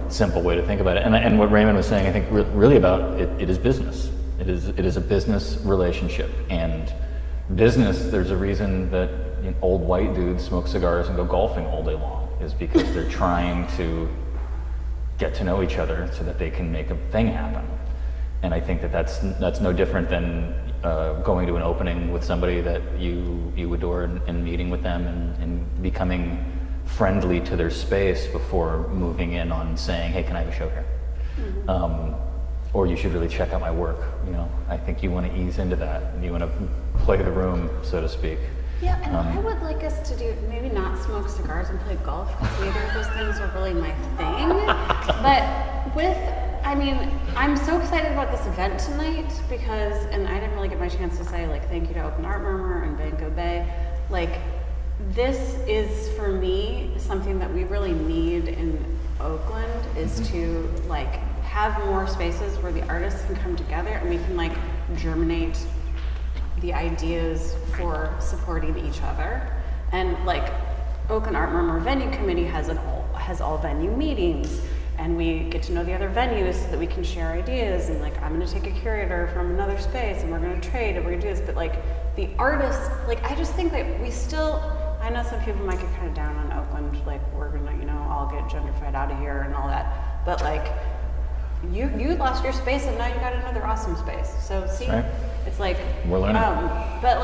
[SPEAKER 2] simple way to think about it. And what Raymond was saying, I think really about it is business. It is a business relationship, and business, there's a reason that old white dudes smoke cigars and go golfing all day long, is because they're trying to get to know each other so that they can make a thing happen. And I think that's no different than going to an opening with somebody that you adore and meeting with them and becoming friendly to their space before moving in on saying, hey, can I have a show here? Mm-hmm. Or you should really check out my work. I think you want to ease into that. You want to play the room, so to speak.
[SPEAKER 9] Yeah, and I would like us to do, maybe not smoke cigars and play golf, because neither of those things are really my thing. But I'm so excited about this event tonight because, and I didn't really get my chance to say thank you to Oakland Art Murmur and Banco Bay. This is for me something that we really need in Oakland, is to have more spaces where the artists can come together and we can germinate the ideas for supporting each other. And Oakland Art Murmur Venue Committee has all venue meetings, and we get to know the other venues so that we can share ideas, and I'm gonna take a curator from another space and we're gonna trade and we're gonna do this. But the artists, I just think that we still, I know some people might get kind of down on Oakland, we're gonna, all get gentrified out of here and all that. But you lost your space and now you got another awesome space. So see,
[SPEAKER 2] right.
[SPEAKER 9] It's
[SPEAKER 2] we're learning.
[SPEAKER 9] But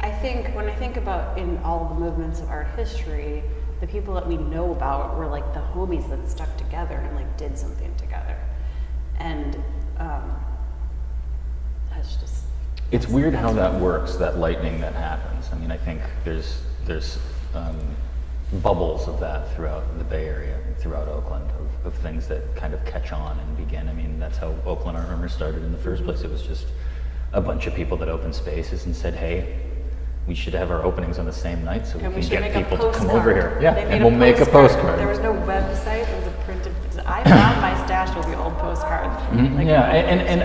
[SPEAKER 9] I think when I think about in all the movements of art history, the people that we know about were the homies that stuck together and did something together. And that's just.
[SPEAKER 2] It's weird how that works, that lightning that happens. I think there's bubbles of that throughout the Bay Area, throughout Oakland, of things that kind of catch on and begin. That's how Oakland Art Murmur started in the first place. It was just a bunch of people that opened spaces and said, hey, we should have our openings on the same night so we can get people to come over here. Yeah, and we'll make a postcard.
[SPEAKER 6] There was no website, it was a printed, I found my stash of the old postcards.
[SPEAKER 2] Mm-hmm. And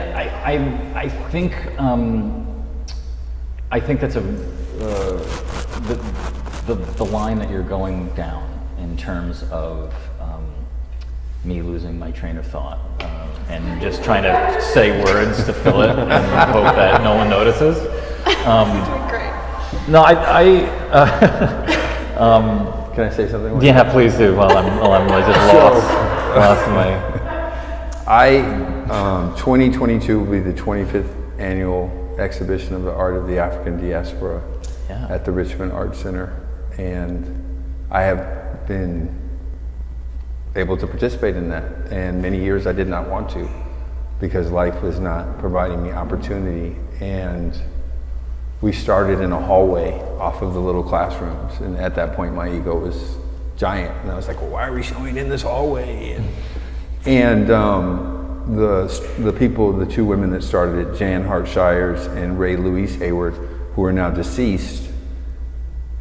[SPEAKER 2] I think that's the line that you're going down in terms of me losing my train of thought and just trying to say words to fill it and hope that no one notices.
[SPEAKER 6] You're doing great.
[SPEAKER 2] No,
[SPEAKER 8] Can I say something?
[SPEAKER 2] yeah, please do. While I'm just lost in my.
[SPEAKER 8] 2022 will be the 25th annual exhibition of the art of the African diaspora at the Richmond Art Center, and I have been able to participate in that. And many years I did not want to, because life was not providing me opportunity. And we started in a hallway off of the little classrooms, and at that point my ego was giant, and I was like, well, why are we showing in this hallway? And the people, the two women that started it, Jan Hart-Shires and Ray Louise Haywood, who are now deceased,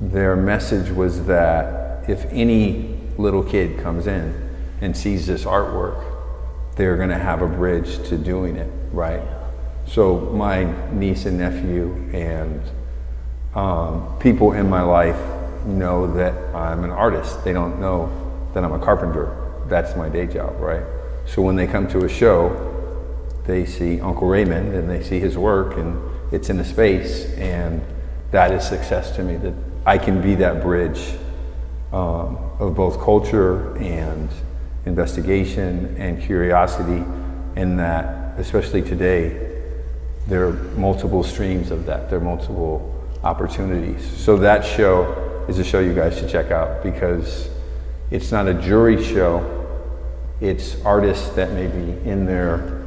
[SPEAKER 8] their message was that if any little kid comes in and sees this artwork, they're going to have a bridge to doing it, right? So my niece and nephew and people in my life know that I'm an artist. They don't know that I'm a carpenter. That's my day job, right? So when they come to a show, they see Uncle Raymond and they see his work, and it's in a space, and that is success to me, that I can be that bridge of both culture and investigation and curiosity, and that, especially today, there are multiple streams of that. There are multiple opportunities. So that show is a show you guys should check out, because it's not a jury show. It's artists that may be in their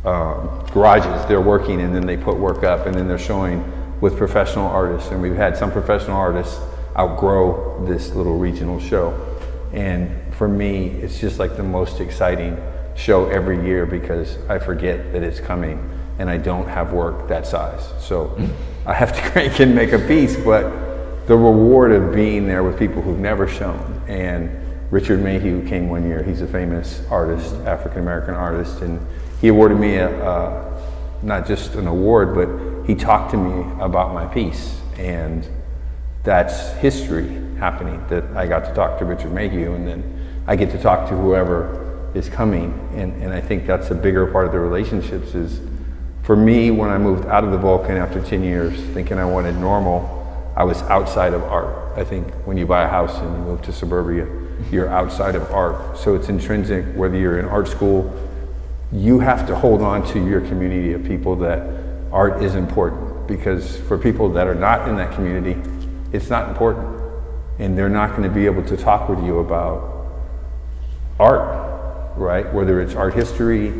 [SPEAKER 8] garages, they're working, and then they put work up, and then they're showing with professional artists. And we've had some professional artists outgrow this little regional show. And for me, it's just like the most exciting show every year, because I forget that it's coming and I don't have work that size. So I have to crank and make a piece, but the reward of being there with people who've never shown. And Richard Mayhew came one year. He's a famous artist, African-American artist, and he awarded me not just an award, but he talked to me about my piece. And that's history happening, that I got to talk to Richard Mayhew, and then I get to talk to whoever is coming. And I think that's a bigger part of the relationships. Is for me, when I moved out of the Vulcan after 10 years, thinking I wanted normal, I was outside of art. I think when you buy a house and you move to suburbia, you're outside of art. So it's intrinsic, whether you're in art school, you have to hold on to your community of people that art is important. Because for people that are not in that community, it's not important. And they're not going to be able to talk with you about art, right? Whether it's art history,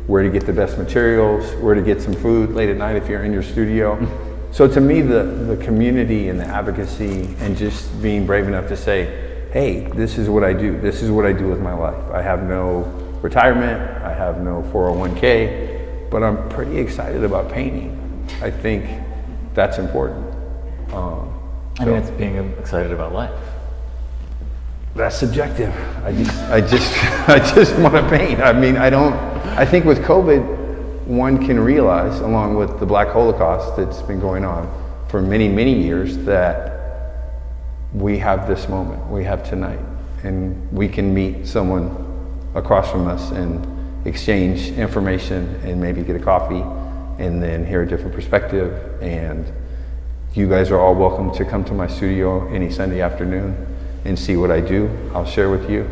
[SPEAKER 8] where to get the best materials, where to get some food late at night if you're in your studio. So to me, the community and the advocacy, and just being brave enough to say, hey, this is what I do. This is what I do with my life. I have no retirement. I have no 401k, but I'm pretty excited about painting. I think that's important.
[SPEAKER 2] I mean, it's being excited about life.
[SPEAKER 8] That's subjective. I just want to paint. I mean, I think with COVID, one can realize, along with the Black Holocaust that's been going on for many, many years, that we have this moment, we have tonight, and we can meet someone across from us and exchange information and maybe get a coffee and then hear a different perspective. And you guys are all welcome to come to my studio any Sunday afternoon and see what I do. I'll share with you.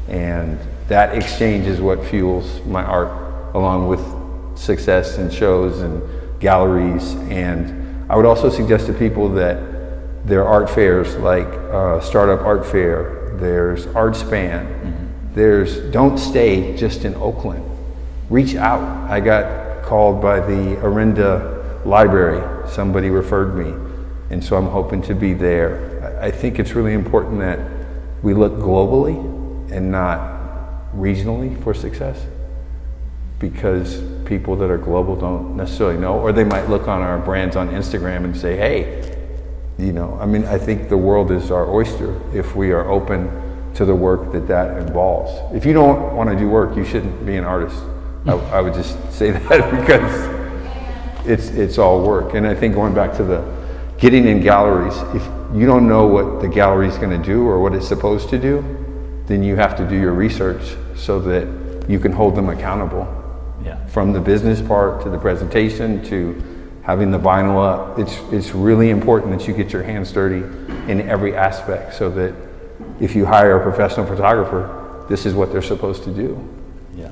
[SPEAKER 8] And that exchange is what fuels my art, along with success and shows and galleries. And I would also suggest to people that there are art fairs like Startup Art Fair, there's Art Span, there's Don't Stay Just in Oakland. Reach out. I got called by the Orinda Library. Somebody referred me. And so I'm hoping to be there. I think it's really important that we look globally and not regionally for success, because people that are global don't necessarily know, or they might look on our brands on Instagram and say, hey, you know, I mean, I think the world is our oyster if we are open to the work that involves. If you don't want to do work, you shouldn't be an artist. I would just say that, because it's all work. And I think going back to the getting in galleries, if you don't know what the gallery is going to do or what it's supposed to do, then you have to do your research so that you can hold them accountable.
[SPEAKER 2] Yeah.
[SPEAKER 8] From the business part to the presentation to having the vinyl up. It's really important that you get your hands dirty in every aspect, so that if you hire a professional photographer, this is what they're supposed to do.
[SPEAKER 2] Yeah.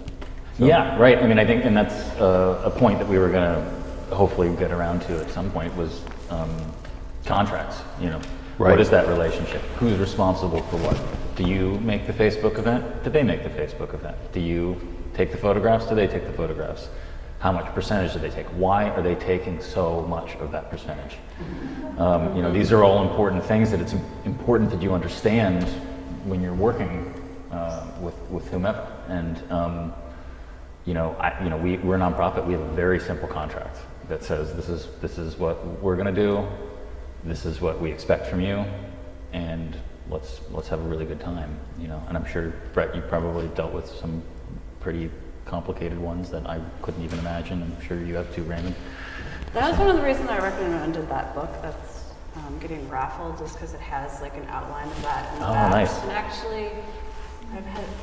[SPEAKER 2] So. Yeah, right. I mean, I think, and that's a point that we were going to hopefully get around to at some point was contracts, you know. Right. What is that relationship? Who's responsible for what? Do you make the Facebook event? Do they make the Facebook event? Do you take the photographs? Do they take the photographs? How much percentage do they take? Why are they taking so much of that percentage? You know, these are all important things that it's important that you understand when you're working with whomever. And you know, we're a nonprofit. We have a very simple contract that says this is what we're going to do. This is what we expect from you, and let's have a really good time. You know, and I'm sure, Brett, you probably dealt with some pretty complicated ones that I couldn't even imagine. I'm sure you have too, Raymond.
[SPEAKER 6] That was one of the reasons I recommended that book that's getting Raffle, just because it has like an outline of that. And
[SPEAKER 2] nice.
[SPEAKER 6] And actually,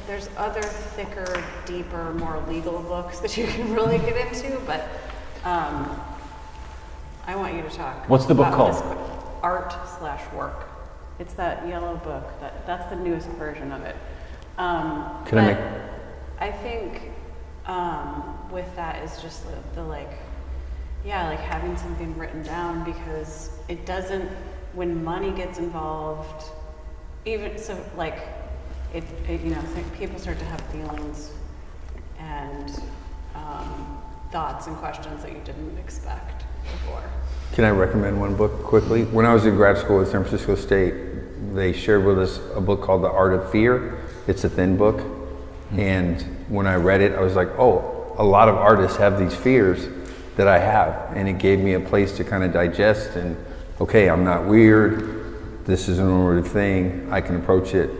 [SPEAKER 6] there's other thicker, deeper, more legal books that you can really get into, but I want you to talk.
[SPEAKER 2] What's the book called?
[SPEAKER 6] Art/Work. It's that yellow book. That's the newest version of it. I think with that is just the like having something written down, because it doesn't, when money gets involved, even so, like it you know, I think people start to have feelings and thoughts and questions that you didn't expect before.
[SPEAKER 8] Can I recommend one book quickly? When I was in grad school at San Francisco State, they shared with us a book called The Art of Fear. It's a thin book. And when I read it, I was like, oh, a lot of artists have these fears that I have. And it gave me a place to kind of digest and, okay, I'm not weird. This is a normative thing. I can approach it.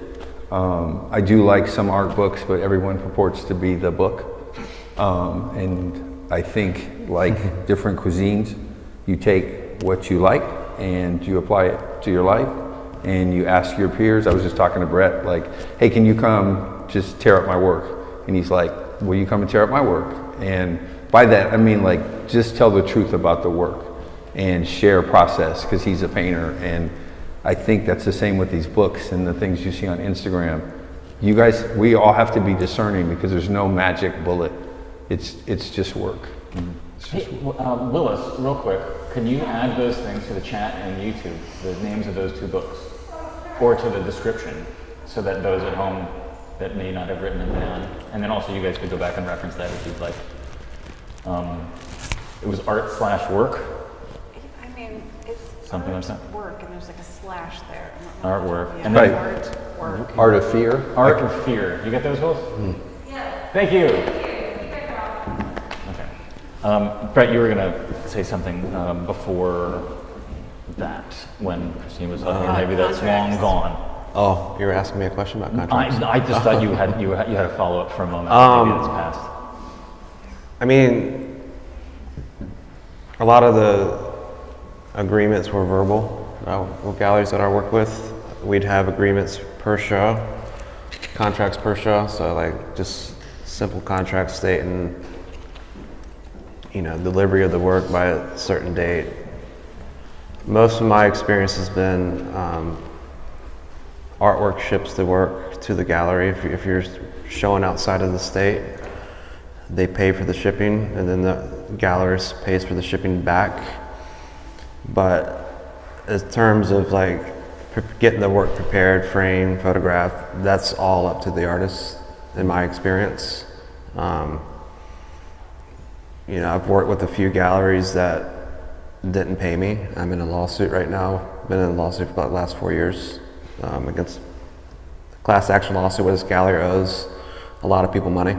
[SPEAKER 8] I do like some art books, but everyone purports to be the book. And I think, like different cuisines, you take what you like and you apply it to your life, and you ask your peers. I was just talking to Brett, like, hey, can you come just tear up my work? And he's like, will you come and tear up my work? And by that, I mean, like, just tell the truth about the work and share process, because he's a painter. And I think that's the same with these books and the things you see on Instagram. You guys, we all have to be discerning, because there's no magic bullet. It's just work.
[SPEAKER 2] Hey, Willis, real quick, can you add those things to the chat and YouTube, the names of those two books, or to the description, so that those at home that may not have written them down, and then also you guys could go back and reference that if you'd like. It was Art/Work.
[SPEAKER 6] I mean, it's
[SPEAKER 2] something like that.
[SPEAKER 6] Work, and there's like a slash there.
[SPEAKER 2] Artwork.
[SPEAKER 6] Yeah.
[SPEAKER 2] And then
[SPEAKER 6] Artwork.
[SPEAKER 8] Art of Fear.
[SPEAKER 2] Art of Fear. You get those, Willis?
[SPEAKER 1] Yeah.
[SPEAKER 2] Thank you. Brett, you were going to say something before that, when Christine was up here. Maybe that's long gone.
[SPEAKER 3] Oh, you were asking me a question about contracts?
[SPEAKER 2] I just thought you had a follow-up for a moment. Maybe that's passed.
[SPEAKER 3] I mean, a lot of the agreements were verbal. With galleries that I work with, we'd have agreements per show, contracts per show. So like just simple contracts stating, you know, delivery of the work by a certain date. Most of my experience has been artwork ships the work to the gallery. If you're showing outside of the state, they pay for the shipping, and then the gallerist pays for the shipping back. But in terms of like getting the work prepared, framed, photographed, that's all up to the artist in my experience. You know, I've worked with a few galleries that didn't pay me. I'm in a lawsuit right now. Been in a lawsuit for about the last 4 years against a class action lawsuit where this gallery owes a lot of people money.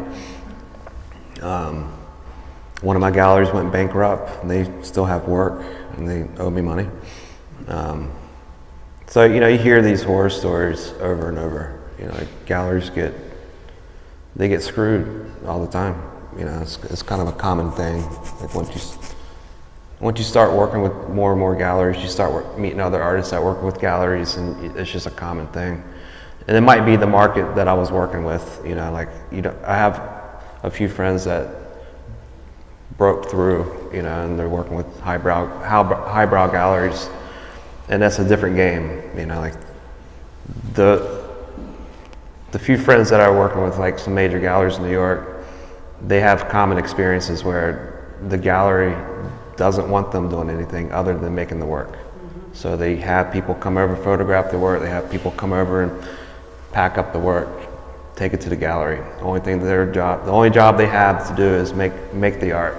[SPEAKER 3] One of my galleries went bankrupt, and they still have work, and they owe me money. So, you know, you hear these horror stories over and over. You know, like galleries get screwed all the time. You know, it's kind of a common thing. Like once you start working with more and more galleries, you start meeting other artists that work with galleries, and it's just a common thing. And it might be the market that I was working with. You know, like I have a few friends that broke through, you know, and they're working with highbrow galleries, and that's a different game, you know. Like the few friends that are working with like some major galleries in New York, they have common experiences where the gallery doesn't want them doing anything other than making the work. So they have people come over, photograph the work. They have people come over and pack up the work, take it to the gallery. The only job they have to do is make the art.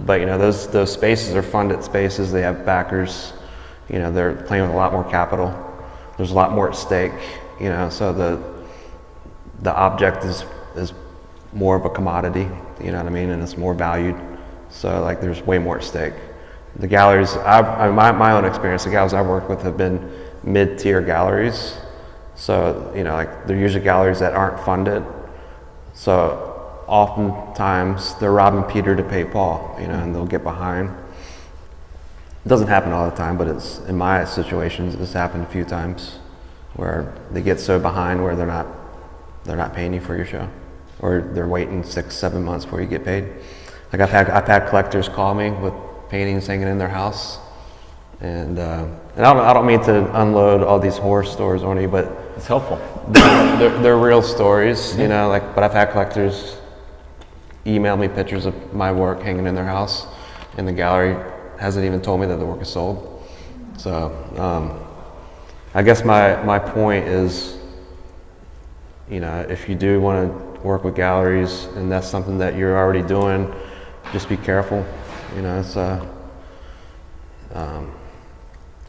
[SPEAKER 3] But you know, those spaces are funded spaces. They have backers. You know, they're playing with a lot more capital. There's a lot more at stake. You know, so the object is more of a commodity. You know what I mean, and it's more valued. So like, there's way more at stake. The galleries, my own experience, the galleries I've worked with have been mid-tier galleries. So, you know, like they're usually galleries that aren't funded. So oftentimes they're robbing Peter to pay Paul, you know, and they'll get behind. It doesn't happen all the time, but it's, in my situations, it's happened a few times where they get so behind where they're not paying you for your show, or they're waiting 6-7 months before you get paid. Like I've had collectors call me with paintings hanging in their house, and I don't mean to unload all these horror stories on you, but
[SPEAKER 2] it's helpful.
[SPEAKER 3] They're real stories, you know. Like, but I've had collectors email me pictures of my work hanging in their house, and the gallery hasn't even told me that the work is sold. So I guess my point is, you know, if you do want to work with galleries and that's something that you're already doing, just be careful. You know, it's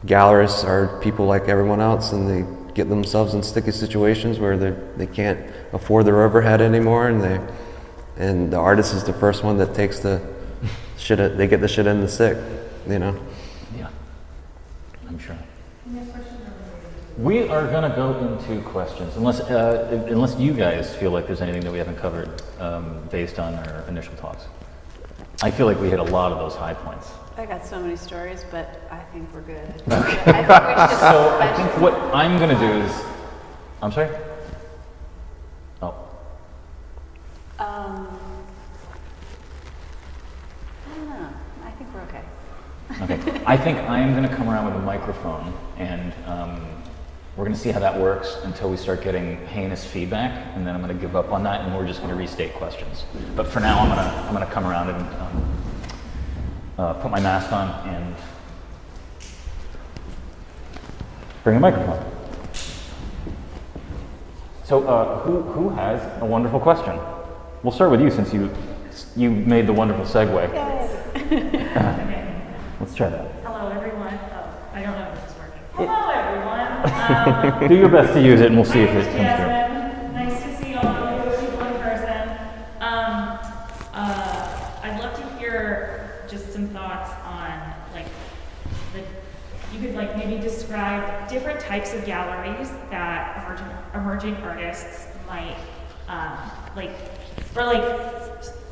[SPEAKER 3] gallerists are people like everyone else, and they get themselves in sticky situations where they can't afford their overhead anymore, and the artist is the first one that takes the shit. They get the shit in the stick, you know.
[SPEAKER 2] Yeah, I'm sure. We are going to go into questions, unless you guys feel like there's anything that we haven't covered based on our initial talks. I feel like we hit a lot of those high points.
[SPEAKER 6] I got so many stories, but I think we're good.
[SPEAKER 2] Okay. I think what I'm going to do is, I'm sorry? Oh.
[SPEAKER 6] I don't know. I think we're okay.
[SPEAKER 2] Okay. I think I am going to come around with a microphone, and we're going to see how that works until we start getting heinous feedback, and then I'm going to give up on that, and we're just going to restate questions. But for now, I'm going to come around and put my mask on and bring a microphone. So, who has a wonderful question? We'll start with you, since you made the wonderful segue. Let's try that.
[SPEAKER 10] Hello, everyone. Oh, I don't know if this is working. Hello, everyone.
[SPEAKER 2] Do your best to use it, and we'll see if it comes
[SPEAKER 10] through. Nice to see all of you people in person. I'd love to hear just some thoughts on, like, you could like maybe describe different types of galleries that emerging artists might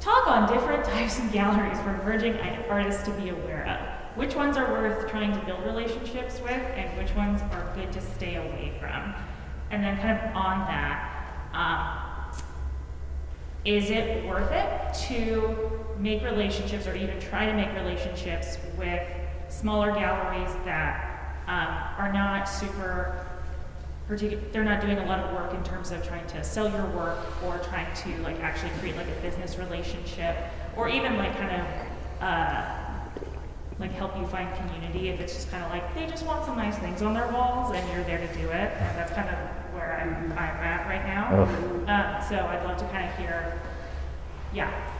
[SPEAKER 10] talk on different types of galleries for emerging artists to be aware of. Which ones are worth trying to build relationships with, and which ones are good to stay away from? And then kind of on that, is it worth it to make relationships or even try to make relationships with smaller galleries that are not super particular, they're not doing a lot of work in terms of trying to sell your work or trying to like actually create like a business relationship, or even like kind of like help you find community if it's just kind of like they just want some nice things on their walls and you're there to do it, and that's kind of where I'm at right now. So I'd love to kind of hear,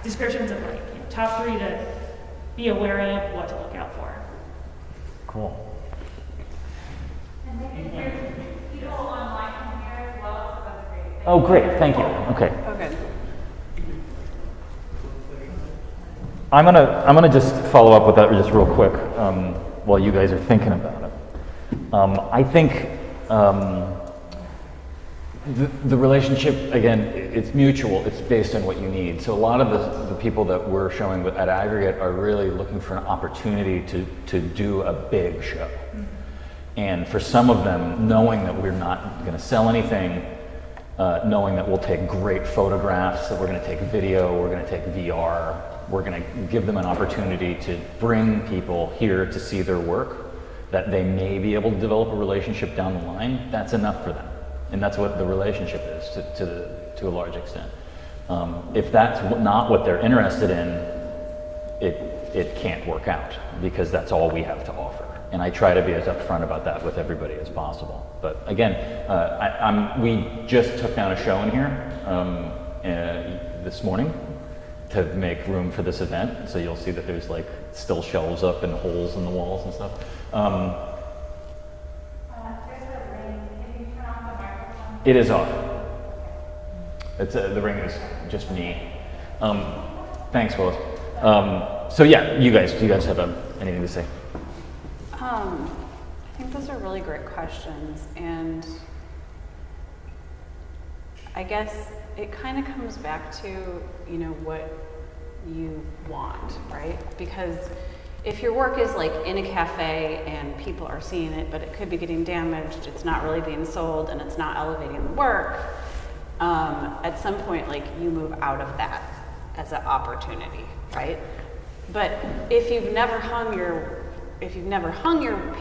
[SPEAKER 10] descriptions of like top 3 to be aware of, what to look out for.
[SPEAKER 2] Cool.
[SPEAKER 10] And maybe there's people online from here as well, so that's great.
[SPEAKER 2] Oh, great. Thank you. Okay.
[SPEAKER 6] Okay.
[SPEAKER 2] I'm gonna just follow up with that just real quick while you guys are thinking about it. I think the relationship, again, it's mutual. It's based on what you need. So a lot of the people that we're showing at Aggregate are really looking for an opportunity to do a big show. And for some of them, knowing that we're not going to sell anything, knowing that we'll take great photographs, that we're going to take video, we're going to take VR, we're going to give them an opportunity to bring people here to see their work, that they may be able to develop a relationship down the line, that's enough for them. And that's what the relationship is to a large extent. If that's not what they're interested in, it can't work out, because that's all we have to offer. And I try to be as upfront about that with everybody as possible. But again, we just took down a show in here this morning to make room for this event. So you'll see that there's like still shelves up and holes in the walls and stuff.
[SPEAKER 10] There's a ring. Can you turn off the microphone?
[SPEAKER 2] It is off. It's the ring is just me. Thanks, Willis. So yeah, do you guys have anything to say?
[SPEAKER 6] I think those are really great questions, and I guess it kind of comes back to, you know, what you want, right? Because if your work is like in a cafe and people are seeing it, but it could be getting damaged, it's not really being sold, and it's not elevating the work, at some point, like, you move out of that as an opportunity, right? But if you've never hung your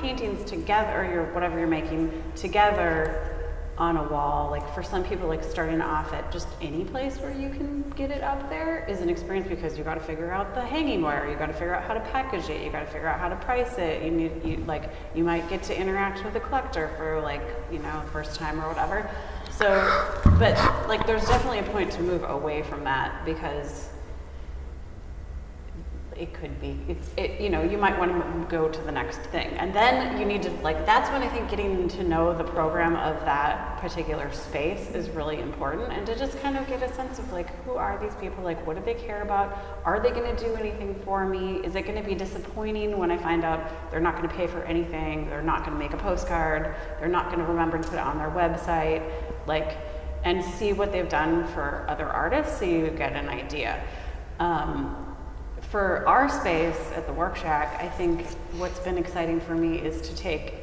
[SPEAKER 6] paintings together, or your whatever you're making together on a wall, like for some people, like starting off at just any place where you can get it up there is an experience, because you got to figure out the hanging wire, you got to figure out how to package it, you got to figure out how to price it. You might get to interact with a collector for, like, you know, first time or whatever. So, but like, there's definitely a point to move away from that, because it could be, you know, you might want to go to the next thing. And then you need to, like, that's when I think getting to know the program of that particular space is really important, and to just kind of get a sense of, like, who are these people? Like, what do they care about? Are they going to do anything for me? Is it going to be disappointing when I find out they're not going to pay for anything? They're not going to make a postcard? They're not going to remember to put it on their website? Like, and see what they've done for other artists so you get an idea. For our space at the Werkshack, I think what's been exciting for me is to take,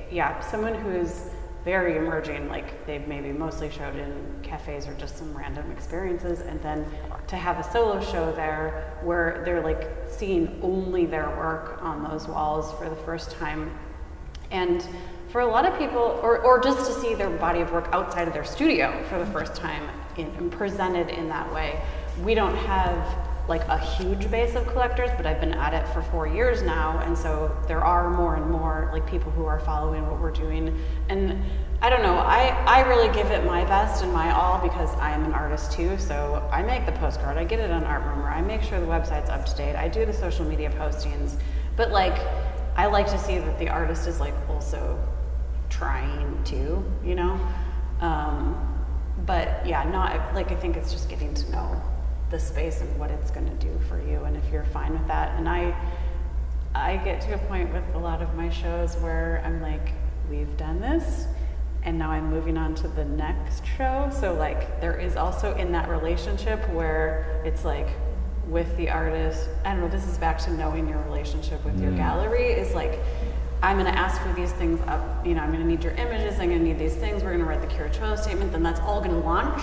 [SPEAKER 6] someone who's very emerging, like they've maybe mostly showed in cafes or just some random experiences, and then to have a solo show there where they're like seeing only their work on those walls for the first time. And for a lot of people, or just to see their body of work outside of their studio for the first time and presented in that way. We don't have like a huge base of collectors, but I've been at it for 4 years now, and so there are more and more like people who are following what we're doing. And I don't know, I really give it my best and my all, because I am an artist too. So I make the postcard, I get it on Art Murmur, I make sure the website's up to date, I do the social media postings, but like I like to see that the artist is like also trying too, you know. But yeah, not like, I think it's just getting to know the space and what it's going to do for you, and if you're fine with that. And I get to a point with a lot of my shows where I'm like, we've done this, and now I'm moving on to the next show. So like, there is also in that relationship where it's like with the artist, I don't know, this is back to knowing your relationship with your gallery, is like, I'm going to ask for these things up, you know, I'm going to need your images, I'm going to need these things, we're going to write the curatorial statement, then that's all going to launch,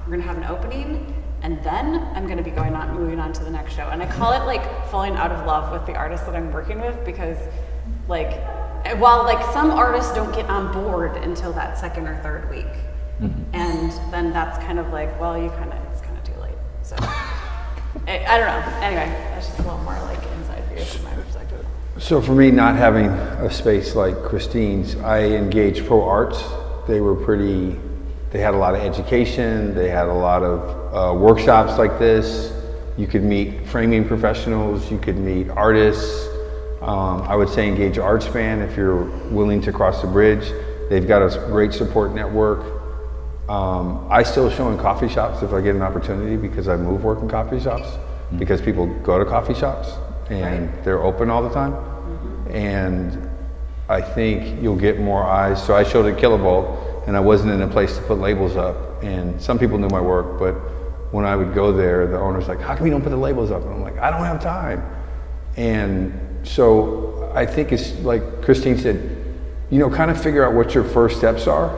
[SPEAKER 6] we're going to have an opening, and then I'm going to be moving on to the next show. And I call it like falling out of love with the artists that I'm working with, because like, while like some artists don't get on board until that second or third week, and then that's kind of like, well, it's kind of too late. So I don't know. Anyway, that's just a little more like inside view from my perspective.
[SPEAKER 8] So for me, not having a space like Christine's, I engaged Pro Arts. They had a lot of education, they had a lot of workshops like this. You could meet framing professionals, you could meet artists. I would say engage Artspan if you're willing to cross the bridge. They've got a great support network. I still show in coffee shops if I get an opportunity, because I move work in coffee shops, because people go to coffee shops and they're open all the time. And I think you'll get more eyes. So I showed at Kilovolt, and I wasn't in a place to put labels up, and some people knew my work, but when I would go there, the owner's like, how come you don't put the labels up? And I'm like, I don't have time. And so I think it's like Christine said, you know, kind of figure out what your first steps are.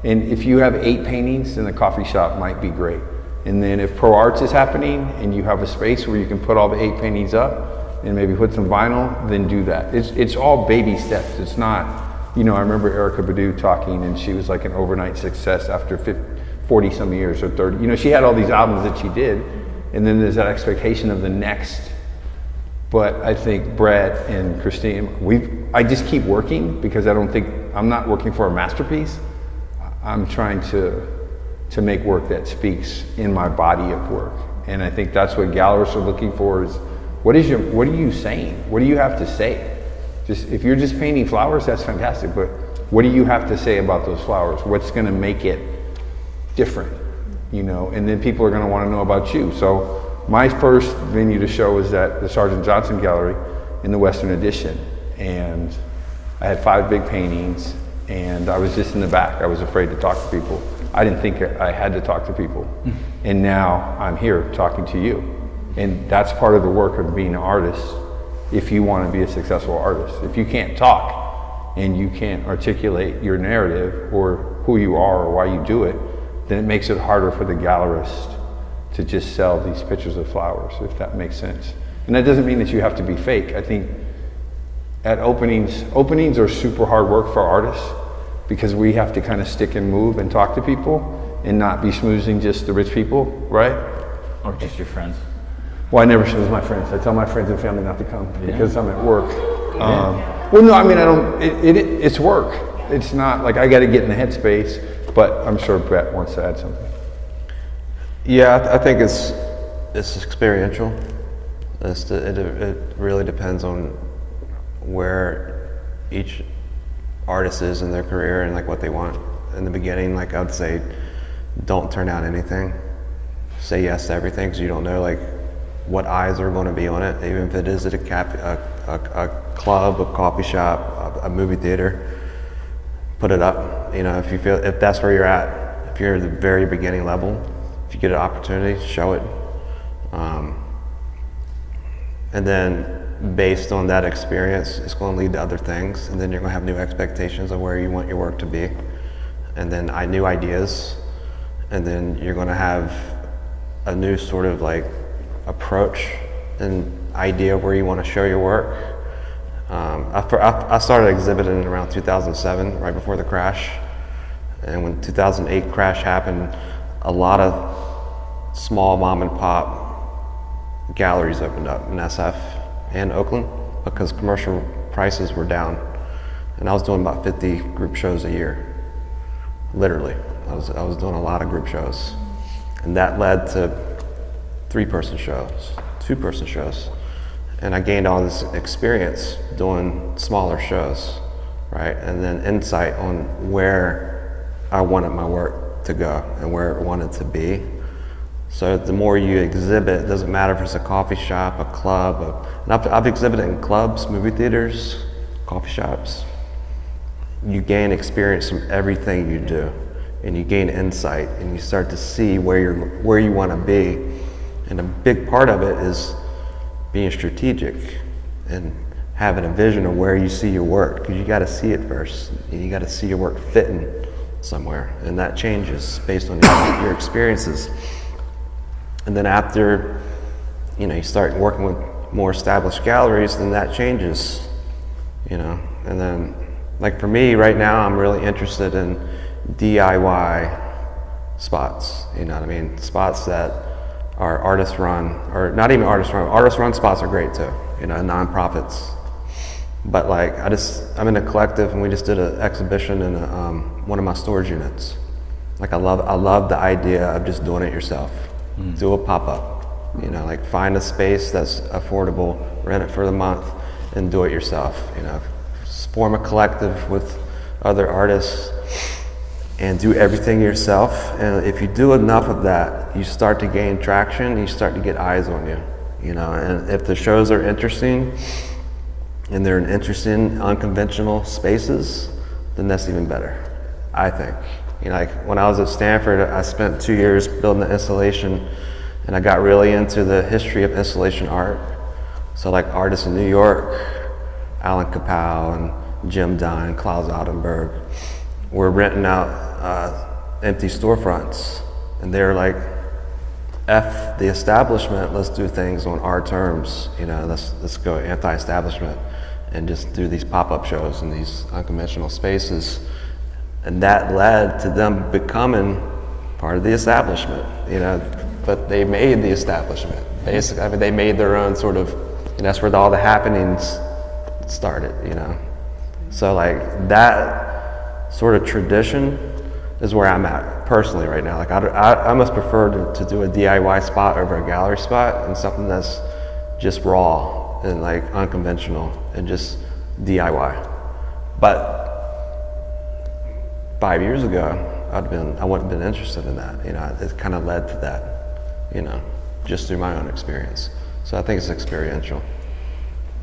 [SPEAKER 8] And if you have 8 paintings, then the coffee shop might be great. And then if Pro Arts is happening and you have a space where you can put all the 8 paintings up and maybe put some vinyl, then do that. It's all baby steps. It's not, you know, I remember Erica Badu talking, and she was like an overnight success after 40 some years or 30. You know, she had all these albums that she did, and then there's that expectation of the next. But I think Brett and Christine, I just keep working because I'm not working for a masterpiece. I'm trying to make work that speaks in my body of work. And I think that's what gallerists are looking for is, what are you saying? What do you have to say? If you're just painting flowers, that's fantastic, but what do you have to say about those flowers? What's gonna make it different, you know? And then people are gonna wanna know about you. So my first venue to show was at the Sergeant Johnson Gallery in the Western Addition. And I had 5 big paintings, and I was just in the back. I was afraid to talk to people. I didn't think I had to talk to people. And now I'm here talking to you. And that's part of the work of being an artist if you want to be a successful artist. If you can't talk and you can't articulate your narrative or who you are or why you do it, then it makes it harder for the gallerist to just sell these pictures of flowers, if that makes sense. And that doesn't mean that you have to be fake. I think at openings are super hard work for artists, because we have to kind of stick and move and talk to people and not be schmoozing just the rich people, right?
[SPEAKER 2] Or just your friends.
[SPEAKER 8] Well, I never schmooze my friends. I tell my friends and family not to come because I'm at work. Well, no, I mean, it's work. It's not like I got to get in the headspace, but I'm sure Brett wants to add something.
[SPEAKER 3] Yeah, I think it's experiential. It really depends on where each artist is in their career and like what they want. In the beginning, like I would say, don't turn down anything. Say yes to everything, because you don't know like what eyes are going to be on it. Even if it is at a club, a coffee shop, a movie theater, put it up. You know, if that's where you're at, if you're at the very beginning level, if you get an opportunity, show it. And then based on that experience, it's going to lead to other things, and then you're going to have new expectations of where you want your work to be, and then new ideas, and then you're going to have a new sort of like approach and idea of where you want to show your work. I started exhibiting around 2007, right before the crash, and when 2008 crash happened, a lot of small mom and pop galleries opened up in SF and Oakland because commercial prices were down, and I was doing about 50 group shows a year. Literally, I was doing a lot of group shows, and that led to 3-person shows, 2-person shows, and I gained all this experience doing smaller shows, right? And then insight on where I wanted my work to go and where it wanted to be. So the more you exhibit, it doesn't matter if it's a coffee shop, a club, and I've exhibited in clubs, movie theaters, coffee shops. You gain experience from everything you do, and you gain insight, and you start to see where you want to be. And a big part of it is being strategic and having a vision of where you see your work, because you got to see it first, and you got to see your work fitting somewhere, and that changes based on your experiences. And then after, you know, you start working with more established galleries, then that changes, you know. And then, like for me right now, I'm really interested in DIY spots, you know what I mean? Spots that are artist run, or not even artist run spots are great too, you know, nonprofits. But like, I'm in a collective, and we just did an exhibition in one of my storage units. Like I love the idea of just doing it yourself. Do a pop-up, you know, like find a space that's affordable, rent it for the month, and do it yourself, you know. Form a collective with other artists and do everything yourself. And if you do enough of that, you start to gain traction, you start to get eyes on you, you know. And if the shows are interesting and they're in interesting, unconventional spaces, then that's even better, I think. You know, like when I was at Stanford, I spent 2 years building an installation, and I got really into the history of installation art. So like artists in New York, Alan Kapow and Jim Dunn, Klaus Altenberg, were renting out empty storefronts, and they're like F the establishment, let's do things on our terms, you know, let's go anti-establishment and just do these pop-up shows in these unconventional spaces. And that led to them becoming part of the establishment, you know, but they made the establishment. Basically, I mean, they made their own sort of, and that's where all the happenings started, you know. So like that sort of tradition is where I'm at personally right now. Like I must prefer to do a DIY spot over a gallery spot and something that's just raw and like unconventional and just DIY. But 5 years ago, I wouldn't have been interested in that. You know, it kind of led to that, you know, just through my own experience. So I think it's experiential.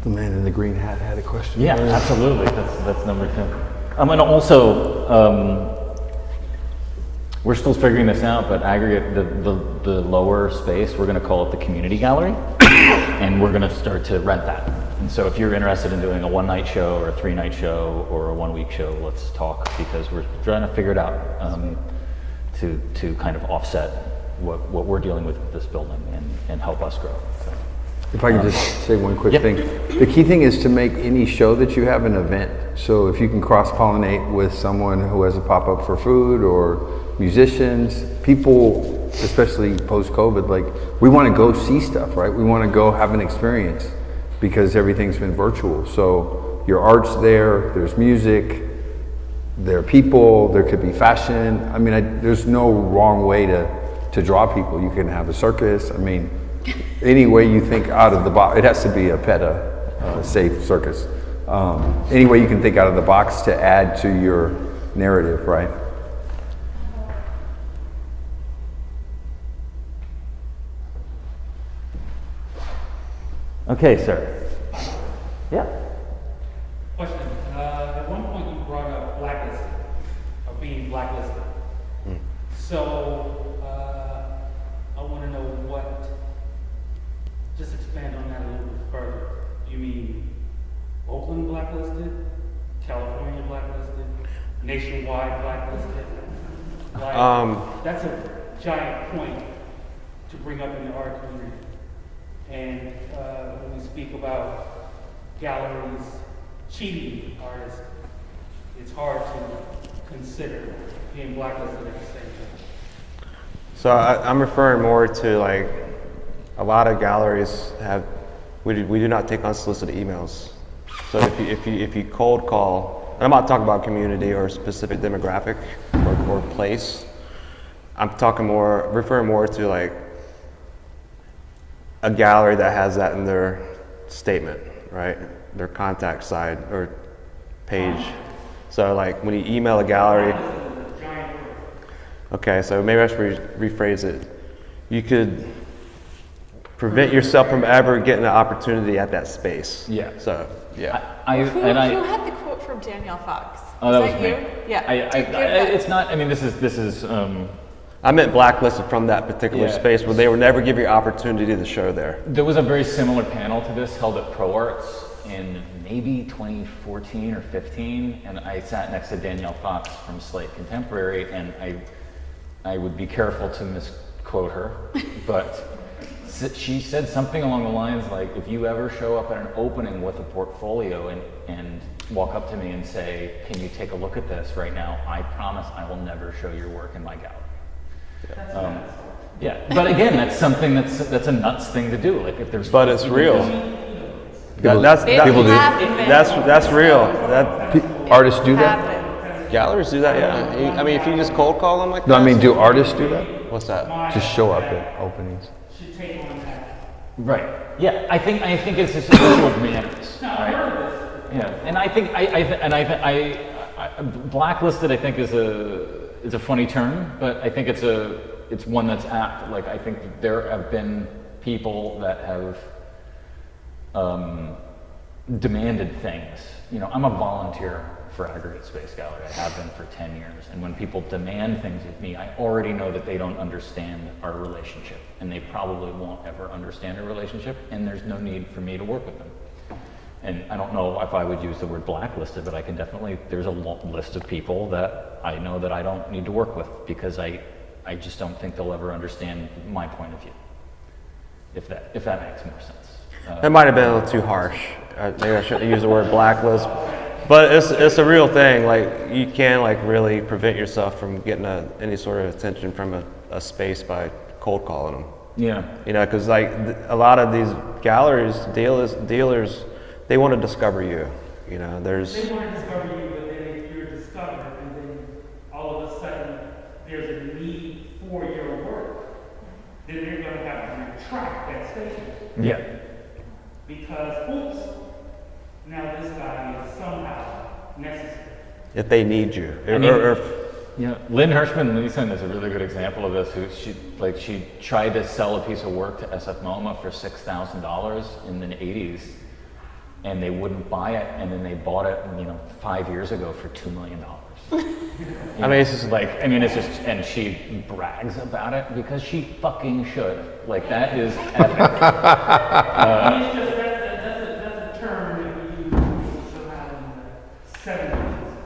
[SPEAKER 8] The man in the green hat had a question.
[SPEAKER 2] Yeah, absolutely. That's number 2. And also, we're still figuring this out, but Aggregate, the lower space, we're going to call it the community gallery, and we're going to start to rent that. And so if you're interested in doing a 1-night show or a 3-night show or a 1-week show, let's talk, because we're trying to figure it out to kind of offset what we're dealing with this building and help us grow. So.
[SPEAKER 8] If I could just say one quick thing. The key thing is to make any show that you have an event. So if you can cross-pollinate with someone who has a pop-up for food or musicians, people, especially post-COVID, like we want to go see stuff, right? We want to go have an experience because everything's been virtual. So your art's there, there's music, there are people, there could be fashion. I mean, there's no wrong way to draw people. You can have a circus. I mean, any way you think out of the box, it has to be a PETA safe circus. Any way you can think out of the box to add to your narrative, right?
[SPEAKER 2] Okay, sir. Yeah.
[SPEAKER 11] Question. At one point you brought up blacklisting, or being blacklisted. So I want to know just expand on that a little bit further. You mean Oakland blacklisted, California blacklisted, nationwide blacklisted? Like, that's a giant point to bring up in the art community. And when we speak about galleries cheating artists, it's hard to consider being blacklisted at the same time.
[SPEAKER 3] So I'm referring more to like a lot of galleries we do not take unsolicited emails. So if you cold call, and I'm not talking about community or specific demographic or place. I'm referring more to like a gallery that has that in their statement, right? Their contact side or page. So like when you email a gallery, okay, so maybe I should rephrase it. You could prevent yourself from ever getting an opportunity at that space.
[SPEAKER 2] Yeah.
[SPEAKER 3] So, yeah.
[SPEAKER 6] Who had the quote from Danielle Fox?
[SPEAKER 2] Oh, that was me.
[SPEAKER 6] You? Yeah.
[SPEAKER 2] It's not, I mean, this is
[SPEAKER 3] I meant blacklisted from that particular space where they would never give you opportunity to show there.
[SPEAKER 2] There was a very similar panel to this held at Pro Arts in maybe 2014 or 15, and I sat next to Danielle Fox from Slate Contemporary, and I would be careful to misquote her, but she said something along the lines like, if you ever show up at an opening with a portfolio and walk up to me and say, can you take a look at this right now, I promise I will never show your work in my gallery. Yeah, but again, that's something that's a nuts thing to do. Like if there's,
[SPEAKER 3] but it's real.
[SPEAKER 8] People do.
[SPEAKER 3] That's real.
[SPEAKER 8] Artists do that.
[SPEAKER 3] Galleries do that. Yeah. I mean, if you just cold call them like that.
[SPEAKER 8] No, I mean, do artists do that?
[SPEAKER 3] What's that?
[SPEAKER 8] Just show up at openings.
[SPEAKER 2] Right. Yeah. I think it's just a issue of manners. Right. Yeah. And I think I blacklisted. I think is a funny term, but I think it's one that's apt. Like I think there have been people that have demanded things. You know, I'm a volunteer for Aggregate Space Gallery. I have been for 10 years. And when people demand things of me, I already know that they don't understand our relationship, and they probably won't ever understand our relationship, and there's no need for me to work with them. And I don't know if I would use the word blacklisted, but I can definitely, there's a list of people that I know that I don't need to work with because I I just don't think they'll ever understand my point of view. If that makes more sense.
[SPEAKER 3] That might have been a little too harsh. Maybe I shouldn't use the word blacklist, but it's a real thing. Like, you can like really prevent yourself from getting any sort of attention from a space by cold calling them.
[SPEAKER 2] Yeah.
[SPEAKER 3] You know, because like a lot of these galleries, dealers, they want to discover you. You know,
[SPEAKER 11] They want to discover you, but then if you're discovered, and then all of a sudden there's a need for your work, then they're going to have to retract that statement.
[SPEAKER 2] Yeah.
[SPEAKER 11] Because, oops, now this guy is somehow necessary.
[SPEAKER 3] if they need you.
[SPEAKER 2] You know, Lynn Hirschman-Leeson is a really good example of this. She tried to sell a piece of work to SF MoMA for $6,000 in the 80s, and they wouldn't buy it, and then they bought it, 5 years ago for $2 million. It's just and she brags about it because she fucking should. Like, that is epic.
[SPEAKER 11] That's a term that we use somehow in the 70s,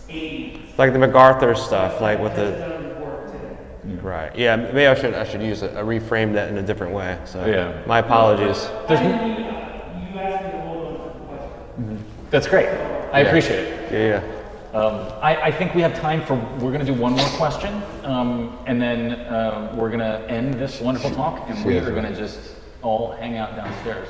[SPEAKER 11] 80s.
[SPEAKER 3] Like the MacArthur stuff, like with the right. Yeah, maybe I should use it. I reframed that in a different way. So
[SPEAKER 2] yeah,
[SPEAKER 3] my apologies.
[SPEAKER 11] You asked me to hold on to the question.
[SPEAKER 2] That's great. I appreciate it.
[SPEAKER 3] Yeah.
[SPEAKER 2] I think we have time for, we're going to do one more question, and then we're going to end this wonderful talk, and we are going to just all hang out downstairs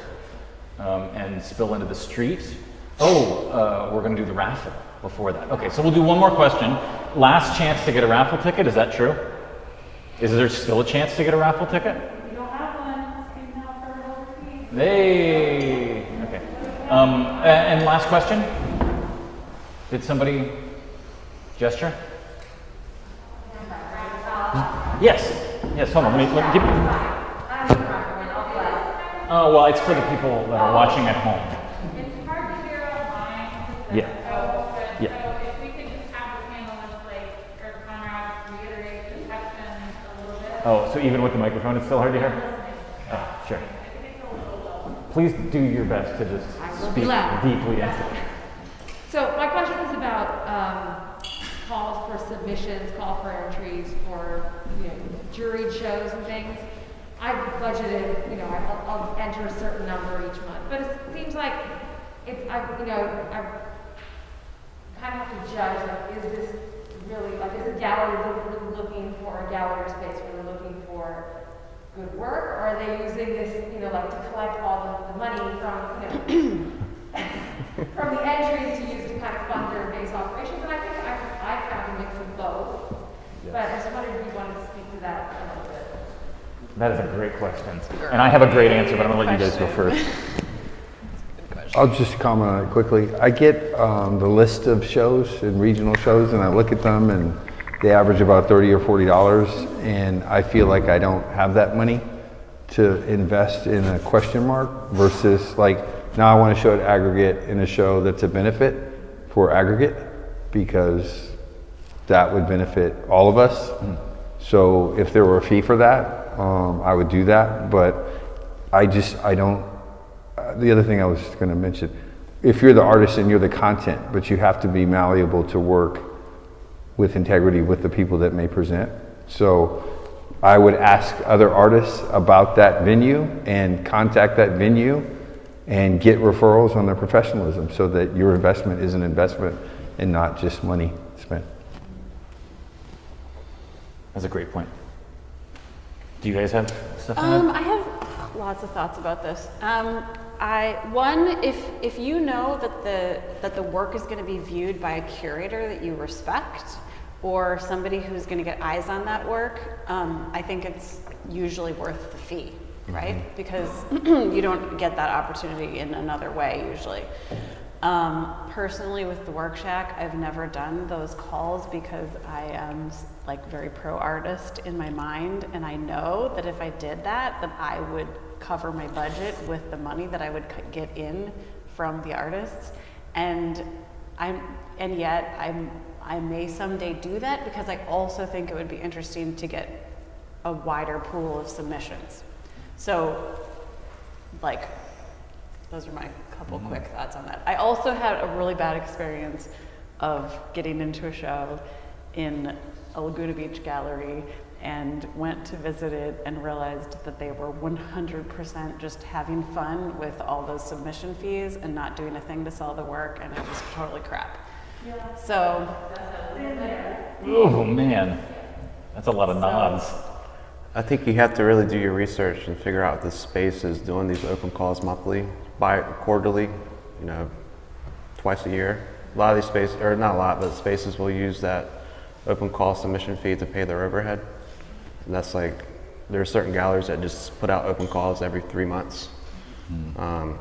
[SPEAKER 2] and spill into the street. We're going to do the raffle before that. Okay, so we'll do one more question. Last chance to get a raffle ticket, is that true? Is there still a chance to get a raffle ticket?
[SPEAKER 10] You don't have one.
[SPEAKER 2] Hey! Okay. And last question? Did somebody gesture? Yes. Yes, hold on. Let me give Oh, well, it's for the people that are watching at home.
[SPEAKER 10] It's hard to hear online.
[SPEAKER 2] Yeah.
[SPEAKER 10] So if we could just have the panelists, or Conrad, reiterate the question a little bit.
[SPEAKER 2] Oh, so even with the microphone, it's still hard to hear? Oh, sure. Please do your best to just speak deeply into it.
[SPEAKER 12] So my question is about calls for submissions, call for entries for juried shows and things. I've budgeted, I'll enter a certain number each month, but it seems like I kind of have to judge, is this really, is the gallery really looking for a gallery space, really looking for good work, or are they using this, to collect all the money from, from the entries to use to kind of fund their base operations? And I think I've found a mix of both. Yes. But I just wondered if you wanted to speak to that a little bit.
[SPEAKER 2] That is a great question. And I have a great answer, but I'm going to let you guys go first.
[SPEAKER 8] I'll just comment on it quickly. I get the list of shows and regional shows, and I look at them, and they average about $30 or $40, and I feel like I don't have that money to invest in a question mark versus now I want to show at Aggregate in a show that's a benefit for Aggregate because that would benefit all of us. So if there were a fee for that, I would do that. But I don't, the other thing I was going to mention, if you're the artist and you're the content, but you have to be malleable to work with integrity with the people that may present. So I would ask other artists about that venue and contact that venue and get referrals on their professionalism so that your investment is an investment and not just money spent.
[SPEAKER 2] That's a great point. Do you guys have stuff on that?
[SPEAKER 6] I have lots of thoughts about this. If you know that the work is going to be viewed by a curator that you respect, or somebody who's going to get eyes on that work, I think it's usually worth the fee, right? Because you don't get that opportunity in another way usually. Personally, with the Werkshack, I've never done those calls because I am very pro-artist in my mind, and I know that if I did that, then I would cover my budget with the money that I would get in from the artists, and yet I may someday do that because I also think it would be interesting to get a wider pool of submissions. So, those are my couple quick thoughts on that. I also had a really bad experience of getting into a show in a Laguna Beach gallery and went to visit it and realized that they were 100% just having fun with all those submission fees and not doing a thing to sell the work, and it was totally crap.
[SPEAKER 12] Yeah.
[SPEAKER 6] So,
[SPEAKER 2] Oh man, that's a lot of nods.
[SPEAKER 3] I think you have to really do your research and figure out the space is doing these open calls monthly, quarterly, you know, twice a year. A lot of these spaces, or not a lot, but spaces will use that open call submission fee to pay their overhead. And that's like, there are certain galleries that just put out open calls every 3 months. And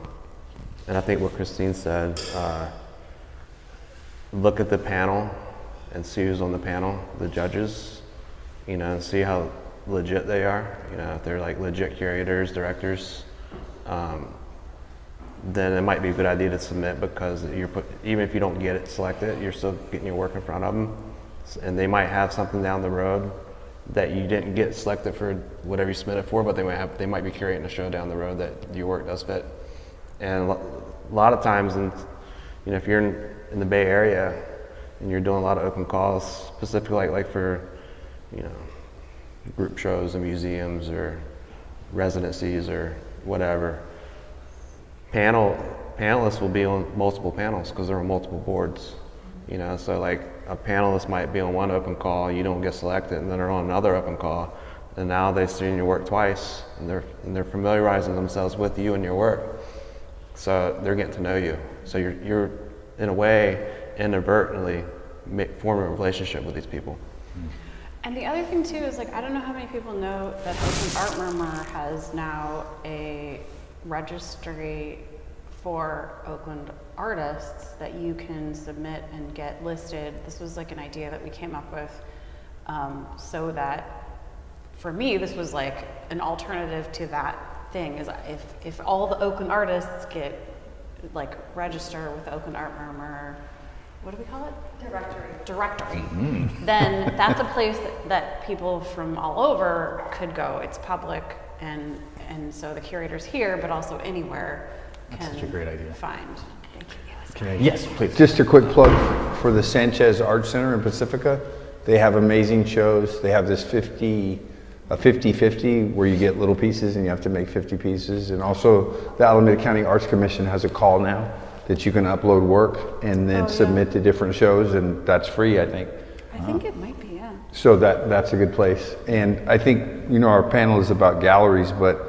[SPEAKER 3] I think what Christine said, look at the panel and see who's on the panel, the judges, you know, and see how legit they are. You know, if they're like legit curators, directors, then it might be a good idea to submit, because even if you don't get it selected, you're still getting your work in front of them. And they might have something down the road that you didn't get selected for whatever you submitted for, but they might be curating a show down the road that your work does fit. And a lot of times, you know, if you're in the Bay Area and you're doing a lot of open calls, specifically like for, you know, group shows in museums or residencies or whatever, panelists will be on multiple panels because they're on multiple boards. You know, so like a panelist might be on one open call, you don't get selected, and then they're on another open call, and now they've seen your work twice, and they're familiarizing themselves with you and your work. So they're getting to know you. So you're in a way inadvertently forming a relationship with these people.
[SPEAKER 6] and the other thing too is, like, I don't know how many people know that Oakland Art Murmur has now a registry for Oakland artists that you can submit and get listed. This was like an idea that we came up with, so that for me this was like an alternative to that thing, is if all the Oakland artists get like register with Oakland Art Murmur, what do we call it? Directory. Then that's a place that people from all over could go. It's public, and so the curators here, but also anywhere,
[SPEAKER 2] That's
[SPEAKER 6] can
[SPEAKER 2] such a great idea.
[SPEAKER 6] find.
[SPEAKER 2] Yes, please.
[SPEAKER 8] Just a quick plug for the Sanchez Art Center in Pacifica. They have amazing shows. They have this 50-50 where you get little pieces and you have to make 50 pieces. And also the Alameda County Arts Commission has a call now that you can upload work and then submit to different shows, and that's free, I think.
[SPEAKER 6] I think it might be, yeah.
[SPEAKER 8] So that's a good place. And I think, you know, our panel is about galleries, but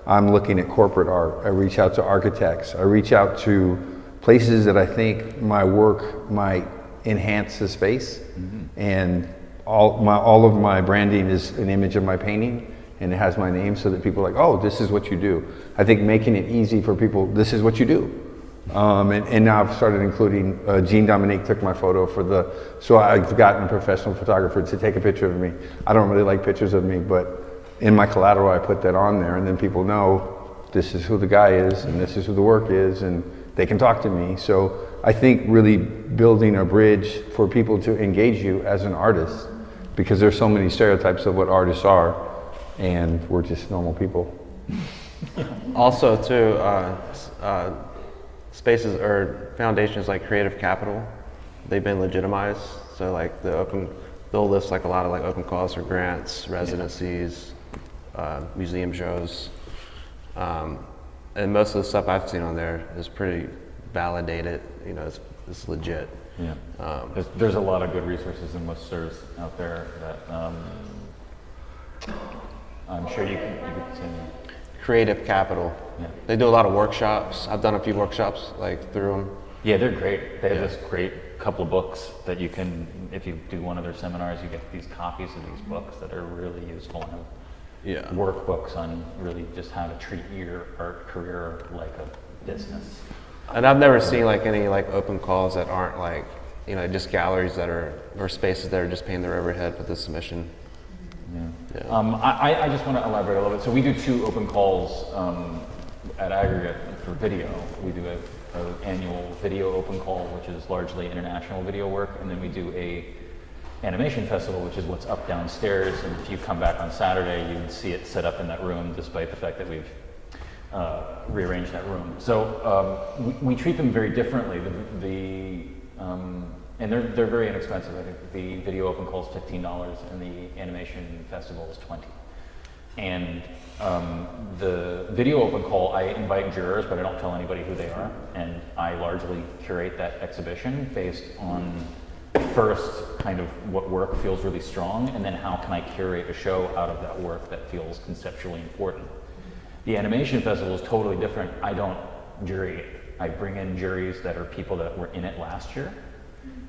[SPEAKER 8] I'm looking at corporate art. I reach out to architects. I reach out to places that I think my work might enhance the space. And all of my branding is an image of my painting, and it has my name, so that people are like, oh, this is what you do. I think making it easy for people, this is what you do. And now I've started including, Jean Dominique took my photo so I've gotten a professional photographer to take a picture of me. I don't really like pictures of me, but in my collateral I put that on there, and then people know this is who the guy is, and this is who the work is, and they can talk to me. So I think really building a bridge for people to engage you as an artist, because there's so many stereotypes of what artists are, and we're just normal people.
[SPEAKER 3] Also too, spaces or foundations like Creative Capital, they've been legitimized. So like they'll list like a lot of like open calls for grants, residencies, museum shows. And most of the stuff I've seen on there is pretty validated, you know, it's legit.
[SPEAKER 2] Yeah. There's a lot of good resources and listservs out there that I'm sure you can continue.
[SPEAKER 3] Creative Capital.
[SPEAKER 2] Yeah.
[SPEAKER 3] They do a lot of workshops. I've done a few workshops like through them.
[SPEAKER 2] Yeah, they're great. They have this great couple of books that you can, if you do one of their seminars, you get these copies of these books that are really useful, and workbooks on really just how to treat your art career like a business.
[SPEAKER 3] And I've never seen like any like open calls that aren't like, you know, just galleries that are, or spaces that are just paying their overhead with the submission.
[SPEAKER 2] I just want to elaborate a little bit. So we do 2 open calls at Aggregate for video. We do an annual video open call, which is largely international video work, and then we do a animation festival, which is what's up downstairs. And if you come back on Saturday, you would see it set up in that room, despite the fact that we've rearranged that room. So we treat them very differently. And they're very inexpensive. I think the video open call is $15 and the animation festival is $20. And the video open call, I invite jurors, but I don't tell anybody who they are. And I largely curate that exhibition based on first kind of what work feels really strong, and then how can I curate a show out of that work that feels conceptually important. The animation festival is totally different. I don't jury it. I bring in juries that are people that were in it last year,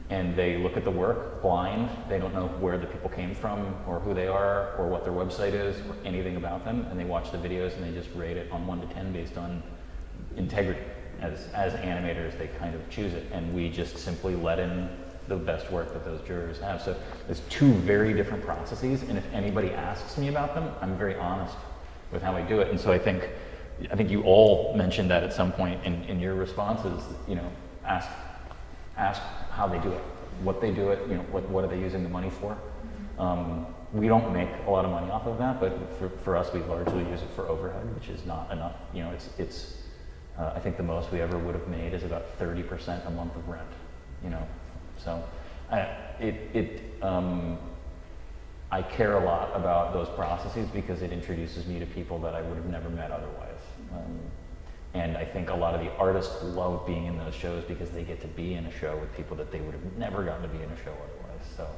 [SPEAKER 2] and they look at the work blind. They don't know where the people came from or who they are or what their website is or anything about them, and they watch the videos and they just rate it on 1 to 10 based on integrity. As animators, they kind of choose it, and we just simply let in the best work that those jurors have. So there's two very different processes, and if anybody asks me about them, I'm very honest with how I do it. And so I think you all mentioned that at some point in your responses, you know, ask how they do it, what they do it, you know, what are they using the money for? We don't make a lot of money off of that, but for us, we largely use it for overhead, which is not enough. You know, it's I think the most we ever would have made is about 30% a month of rent, you know. So I care a lot about those processes because it introduces me to people that I would have never met otherwise. And I think a lot of the artists love being in those shows because they get to be in a show with people that they would have never gotten to be in a show otherwise. So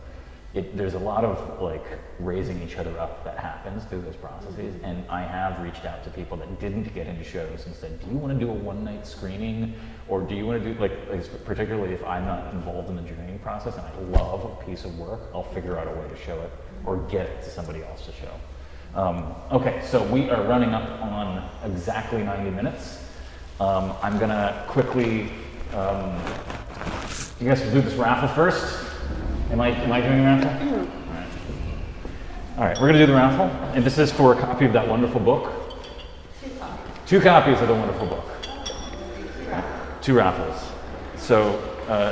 [SPEAKER 2] there's a lot of like raising each other up that happens through those processes. And I have reached out to people that didn't get into shows and said, do you want to do a one-night screening? Or do you want to do, like particularly if I'm not involved in the jurying process and I love a piece of work, I'll figure out a way to show it or get it to somebody else to show. Okay, so we are running up on exactly 90 minutes. I'm gonna quickly, you guys will do this raffle first. Am I doing the raffle? All right, we're gonna do the raffle, and this is for a copy of that wonderful book. 2 copies of the wonderful book. 2 raffles. So,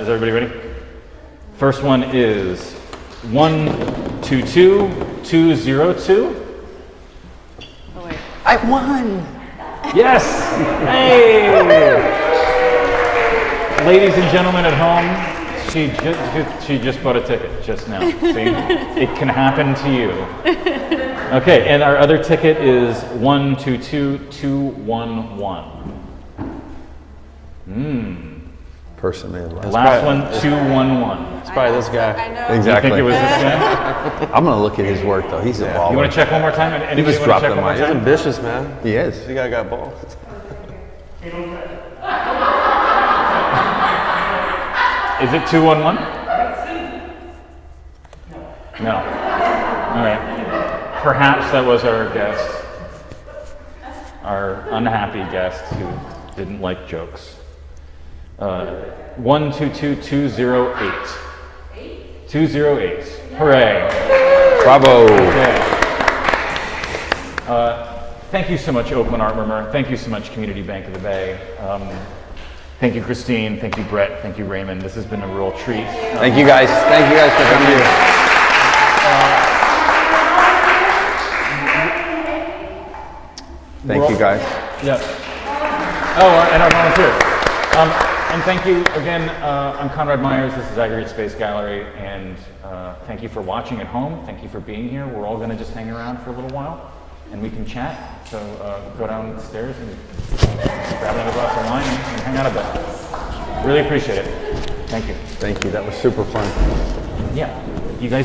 [SPEAKER 2] is everybody ready? First one is 122202.
[SPEAKER 6] Oh wait.
[SPEAKER 2] I won! Yes! Hey! Ladies and gentlemen at home, she just bought a ticket just now. See? It can happen to you. Okay, and our other ticket is 122211.
[SPEAKER 8] Person may have
[SPEAKER 2] The last one, 211.
[SPEAKER 3] It's probably this guy.
[SPEAKER 9] I know.
[SPEAKER 8] Exactly.
[SPEAKER 2] You think it was this guy?
[SPEAKER 8] I'm gonna look at his work though. He's involved.
[SPEAKER 2] You want to check one more time? Anybody
[SPEAKER 8] just
[SPEAKER 2] want to
[SPEAKER 8] dropped
[SPEAKER 2] check
[SPEAKER 8] the
[SPEAKER 2] one more
[SPEAKER 8] mic.
[SPEAKER 3] He's
[SPEAKER 2] time?
[SPEAKER 3] ambitious, man.
[SPEAKER 8] He is.
[SPEAKER 3] This guy got balls.
[SPEAKER 2] Is it 211? No. All right. Perhaps that was our guest, our unhappy guest who didn't like jokes. 122208. 208. Hooray.
[SPEAKER 8] Bravo.
[SPEAKER 2] Okay. Thank you so much, Oakland Art Murmur. Thank you so much, Community Bank of the Bay. Thank you, Christine. Thank you, Brett. Thank you, Raymond. This has been a real treat.
[SPEAKER 8] Thank you guys. Thank you guys for coming here. Thank you guys.
[SPEAKER 2] Yeah. Oh, and our volunteers. And thank you again. I'm Conrad Meyers. This is Aggregate Space Gallery, and thank you for watching at home. Thank you for being here. We're all going to just hang around for a little while, and we can chat. So go downstairs and grab another glass of wine and hang out a bit. Really appreciate it. Thank you.
[SPEAKER 8] Thank you. That was super fun.
[SPEAKER 2] Yeah. You guys are